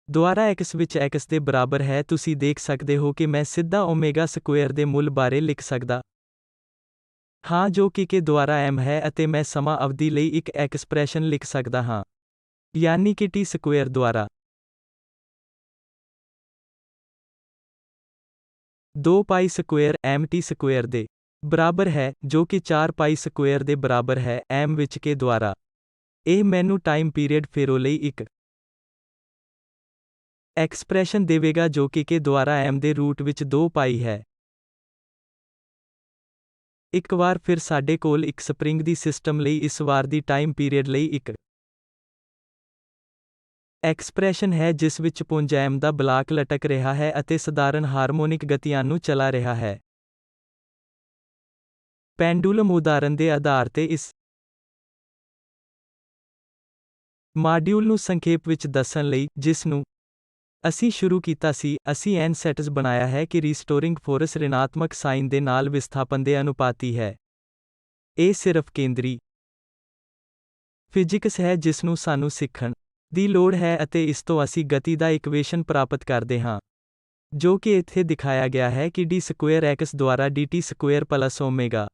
ਦੁਆਰਾ x ਵਿੱਚ x ਦੇ ਬਰਾਬਰ ਹੈ। ਤੁਸੀਂ ਦੇਖ ਸਕਦੇ ਹੋ ਕਿ ਮੈਂ ਸਿੱਧਾ ਓਮੇਗਾ ਸਕੁਏਅਰ ਦੇ ਮੁੱਲ ਬਾਰੇ ਲਿਖ ਸਕਦਾ ਹਾਂ ਜੋ ਕਿ k ਦੁਆਰਾ m ਹੈ ਅਤੇ ਮੈਂ ਸਮਾਂ ਅਵਧੀ ਲਈ ਇੱਕ ਐਕਸਪ੍ਰੈਸ਼ਨ ਲਿਖ ਸਕਦਾ ਹਾਂ ਯਾਨੀ ਕਿ t ਸਕੁਏਅਰ ਦੁਆਰਾ 2 ਪਾਈ ਸਕੁਏਅਰ m t ਸਕੁਏਅਰ ਦੇ ਬਰਾਬਰ ਹੈ ਜੋ ਕਿ 4 ਪਾਈ ਸਕੁਏਅਰ ਦੇ ਬਰਾਬਰ ਹੈ m ਵਿੱਚ k ਦੁਆਰਾ। ਇਹ ਮੈਨੂੰ ਟਾਈਮ ਪੀਰੀਅਡ ਫੇਰੋ ਲਈ ਇੱਕ ਐਕਸਪ੍ਰੈਸ਼ਨ ਦੇਵੇਗਾ ਜੋ ਕਿ k ਦੁਆਰਾ m ਦੇ ਰੂਟ ਵਿੱਚ 2 ਪਾਈ ਹੈ। ਇੱਕ ਵਾਰ ਫਿਰ ਸਾਡੇ ਕੋਲ ਇੱਕ ਸਪਰਿੰਗ ਦੀ ਸਿਸਟਮ ਲਈ ਇਸ ਵਾਰ ਦੀ ਟਾਈਮ ਪੀਰੀਅਡ ਲਈ ਇੱਕ ਐਕਸਪ੍ਰੈਸ਼ਨ ਹੈ ਜਿਸ ਵਿੱਚ ਪੁੰਜ m ਦਾ ਬਲਾਕ ਲਟਕ ਰਿਹਾ ਹੈ ਅਤੇ ਸਧਾਰਨ ਹਾਰਮੋਨਿਕ ਗਤੀਆਂ ਨੂੰ ਚਲਾ ਰਿਹਾ ਹੈ। ਪੈਂਡੂਲਮ ਉਦਾਹਰਨ ਦੇ ਆਧਾਰ ਤੇ ਇਸ ਮਾਡਿਊਲ ਨੂੰ ਸੰਖੇਪ ਵਿੱਚ ਦੱਸਣ ਲਈ ਜਿਸ ਨੂੰ ਅਸੀਂ ਸ਼ੁਰੂ ਕੀਤਾ ਸੀ, ਅਸੀਂ n ਸੈਟਸ ਬਣਾਇਆ ਹੈ ਕਿ ਰੀਸਟੋਰਿੰਗ ਫੋਰਸ ਰਿਣਾਤਮਕ ਸਾਈਨ ਦੇ ਨਾਲ ਵਿਸਥਾਪਨ ਦੇ ਅਨੁਪਾਤੀ ਹੈ। ਇਹ ਸਿਰਫ ਕੇਂਦਰੀ ਫਿਜ਼ਿਕਸ ਹੈ ਜਿਸ ਨੂੰ ਸਾਨੂੰ ਸਿੱਖਣ ਦੀ ਲੋੜ ਹੈ ਅਤੇ ਇਸ ਤੋਂ ਅਸੀਂ ਗਤੀ ਦਾ ਇਕੁਏਸ਼ਨ ਪ੍ਰਾਪਤ ਕਰਦੇ ਹਾਂ ਜੋ ਕਿ ਇੱਥੇ ਦਿਖਾਇਆ ਗਿਆ ਹੈ ਕਿ d ਸਕੁਏਅਰ x ਦੁਆਰਾ dt square plus omega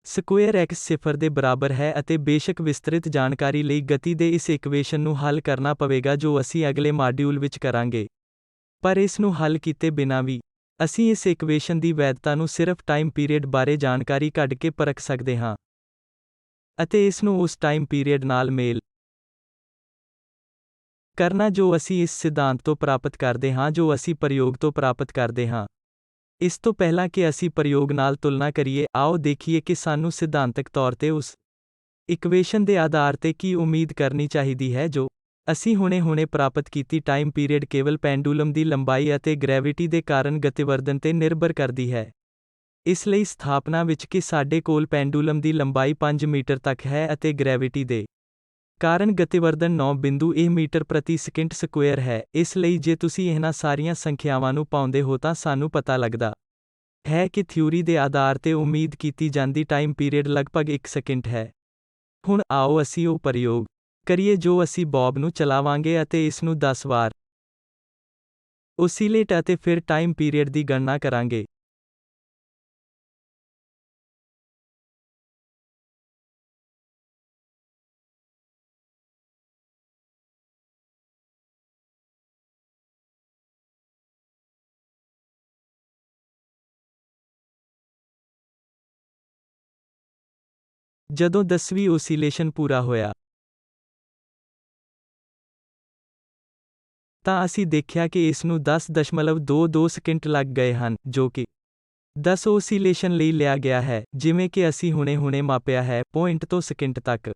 square x 0 ਦੇ ਬਰਾਬਰ ਹੈ ਅਤੇ ਬੇਸ਼ੱਕ ਵਿਸਤ੍ਰਿਤ ਜਾਣਕਾਰੀ ਲਈ ਗਤੀ ਦੇ ਇਸ ਇਕੁਏਸ਼ਨ ਨੂੰ ਹੱਲ ਕਰਨਾ ਪਵੇਗਾ ਜੋ ਅਸੀਂ ਅਗਲੇ ਮਾਡਿਊਲ ਵਿੱਚ ਕਰਾਂਗੇ। ਪਰ ਇਸ ਨੂੰ ਹੱਲ ਕੀਤੇ ਬਿਨਾਂ ਵੀ ਅਸੀਂ ਇਸ ਇਕੁਏਸ਼ਨ ਦੀ ਵੈਧਤਾ ਨੂੰ ਸਿਰਫ ਟਾਈਮ ਪੀਰੀਅਡ ਬਾਰੇ ਜਾਣਕਾਰੀ ਕੱਢ ਕੇ ਪਰਖ ਸਕਦੇ ਹਾਂ ਅਤੇ ਇਸ ਨੂੰ ਉਸ ਟਾਈਮ ਪੀਰੀਅਡ ਨਾਲ ਮੇਲ ਕਰਨਾ ਜੋ ਅਸੀਂ ਇਸ ਸਿਧਾਂਤ ਤੋਂ ਪ੍ਰਾਪਤ ਕਰਦੇ ਹਾਂ ਜੋ ਅਸੀਂ ਪ੍ਰਯੋਗ ਤੋਂ ਪ੍ਰਾਪਤ ਕਰਦੇ ਹਾਂ। ਇਸ ਤੋਂ ਪਹਿਲਾਂ ਕਿ ਅਸੀਂ ਪ੍ਰਯੋਗ ਨਾਲ ਤੁਲਨਾ ਕਰੀਏ, ਆਓ ਦੇਖੀਏ ਕਿ ਸਾਨੂੰ ਸਿਧਾਂਤਕ ਤੌਰ ਤੇ ਉਸ ਇਕੁਏਸ਼ਨ ਦੇ ਆਧਾਰ ਤੇ ਕੀ ਉਮੀਦ ਕਰਨੀ ਚਾਹੀਦੀ ਹੈ ਜੋ ਅਸੀਂ ਹੁਣੇ-ਹੁਣੇ ਪ੍ਰਾਪਤ ਕੀਤੀ ਟਾਈਮ ਪੀਰੀਅਡ ਕੇਵਲ ਪੈਂਡੂਲਮ ਦੀ ਲੰਬਾਈ ਅਤੇ ਗ੍ਰੈਵਿਟੀ ਦੇ ਕਾਰਨ ਗਤੀਵਰਧਨ ਤੇ ਨਿਰਭਰ ਕਰਦੀ ਹੈ। ਇਸ ਲਈ ਸਥਾਪਨਾ ਵਿੱਚ ਕਿ ਸਾਡੇ ਕੋਲ ਪੈਂਡੂਲਮ ਦੀ ਲੰਬਾਈ 5 ਮੀਟਰ ਤੱਕ ਹੈ ਅਤੇ ਗ੍ਰੈਵਿਟੀ ਦੇ ਕਾਰਨ ਗਤੀਵਰਧਨ 9.1 ਮੀਟਰ ਪ੍ਰਤੀ ਸਕਿੰਟ ਸਕੁਏਅਰ ਹੈ। ਇਸ ਲਈ ਜੇ ਤੁਸੀਂ ਇਹਨਾਂ ਸਾਰੀਆਂ ਸੰਖਿਆਵਾਂ ਨੂੰ ਪਾਉਂਦੇ ਹੋ ਤਾਂ ਸਾਨੂੰ ਪਤਾ ਲੱਗਦਾ ਹੈ ਕਿ ਥਿਊਰੀ ਦੇ ਆਧਾਰ ਤੇ ਉਮੀਦ ਕੀਤੀ ਜਾਂਦੀ ਟਾਈਮ ਪੀਰੀਅਡ ਲਗਭਗ 1 ਸਕਿੰਟ ਹੈ। ਹੁਣ ਆਓ ਅਸੀਂ ਉਹ ਪ੍ਰਯੋਗ ਕਰੀਏ ਜੋ ਅਸੀਂ ਬੌਬ ਨੂੰ ਚਲਾਵਾਂਗੇ ਅਤੇ ਇਸ ਨੂੰ 10 ਵਾਰ ਓਸੀਲੇਟ ਅਤੇ ਫਿਰ ਟਾਈਮ ਪੀਰੀਅਡ ਦੀ ਗਣਨਾ ਕਰਾਂਗੇ। ਜਦੋਂ 10ਵੀਂ ਓਸੀਲੇਸ਼ਨ ਪੂਰਾ ਹੋਇਆ ਤਾਂ ਅਸੀਂ ਦੇਖਿਆ ਕਿ ਇਸ ਨੂੰ 10.22 ਸਕਿੰਟ ਲੱਗ ਗਏ ਹਨ, ਜੋ ਕਿ 10 ਓਸੀਲੇਸ਼ਨ ਲਈ ਲਿਆ ਗਿਆ ਹੈ, ਜਿਵੇਂ ਕਿ ਅਸੀਂ ਹੁਣੇ-ਹੁਣੇ ਮਾਪਿਆ ਹੈ, ਪੁਆਇੰਟ ਤੋਂ ਸਕਿੰਟ ਤੱਕ।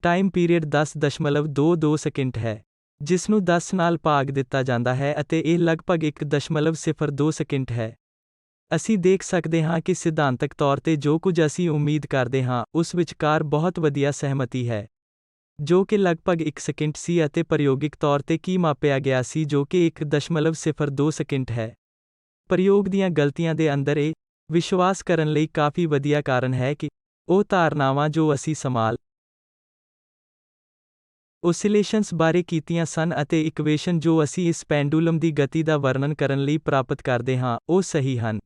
ਟਾਈਮ ਪੀਰੀਅਡ 10.22 ਸਕਿੰਟ ਹੈ, ਜਿਸ ਨੂੰ 10 ਨਾਲ ਭਾਗ ਦਿੱਤਾ ਜਾਂਦਾ ਹੈ ਅਤੇ ਇਹ ਲਗਭਗ 1.02 ਸਕਿੰਟ ਹੈ। ਅਸੀਂ ਦੇਖ ਸਕਦੇ ਹਾਂ ਕਿ ਸਿਧਾਂਤਕ ਤੌਰ ਤੇ ਜੋ ਕੁਝ ਅਸੀਂ ਉਮੀਦ ਕਰਦੇ ਹਾਂ, ਉਸ ਵਿਚਕਾਰ ਬਹੁਤ ਵਧੀਆ ਸਹਿਮਤੀ ਹੈ, ਜੋ ਕਿ ਲਗਭਗ 1 ਸਕਿੰਟ ਸੀ ਅਤੇ ਪ੍ਰਯੋਗਿਕ ਤੌਰ ਤੇ ਕੀ ਮਾਪਿਆ ਗਿਆ ਸੀ ਜੋ ਕਿ 1.02 ਸਕਿੰਟ ਹੈ। ਪ੍ਰਯੋਗ ਦੀਆਂ ਗਲਤੀਆਂ ਦੇ ਅੰਦਰ ਇਹ ਵਿਸ਼ਵਾਸ ਕਰਨ ਲਈ ਕਾਫੀ ਵਧੀਆ ਕਾਰਨ ਹੈ ਕਿ ਉਹ ਧਾਰਨਾਵਾਂ ਜੋ ਅਸੀਂ ਸਮਾਲ ਓਸੀਲੇਸ਼ਨਸ ਬਾਰੇ ਕੀਤੀਆਂ ਸਨ ਅਤੇ ਇਕੁਏਸ਼ਨ ਜੋ ਅਸੀਂ ਇਸ ਪੈਂਡੂਲਮ ਦੀ ਗਤੀ ਦਾ ਵਰਣਨ ਕਰਨ ਲਈ ਪ੍ਰਾਪਤ ਕਰਦੇ ਹਾਂ, ਉਹ ਸਹੀ ਹਨ।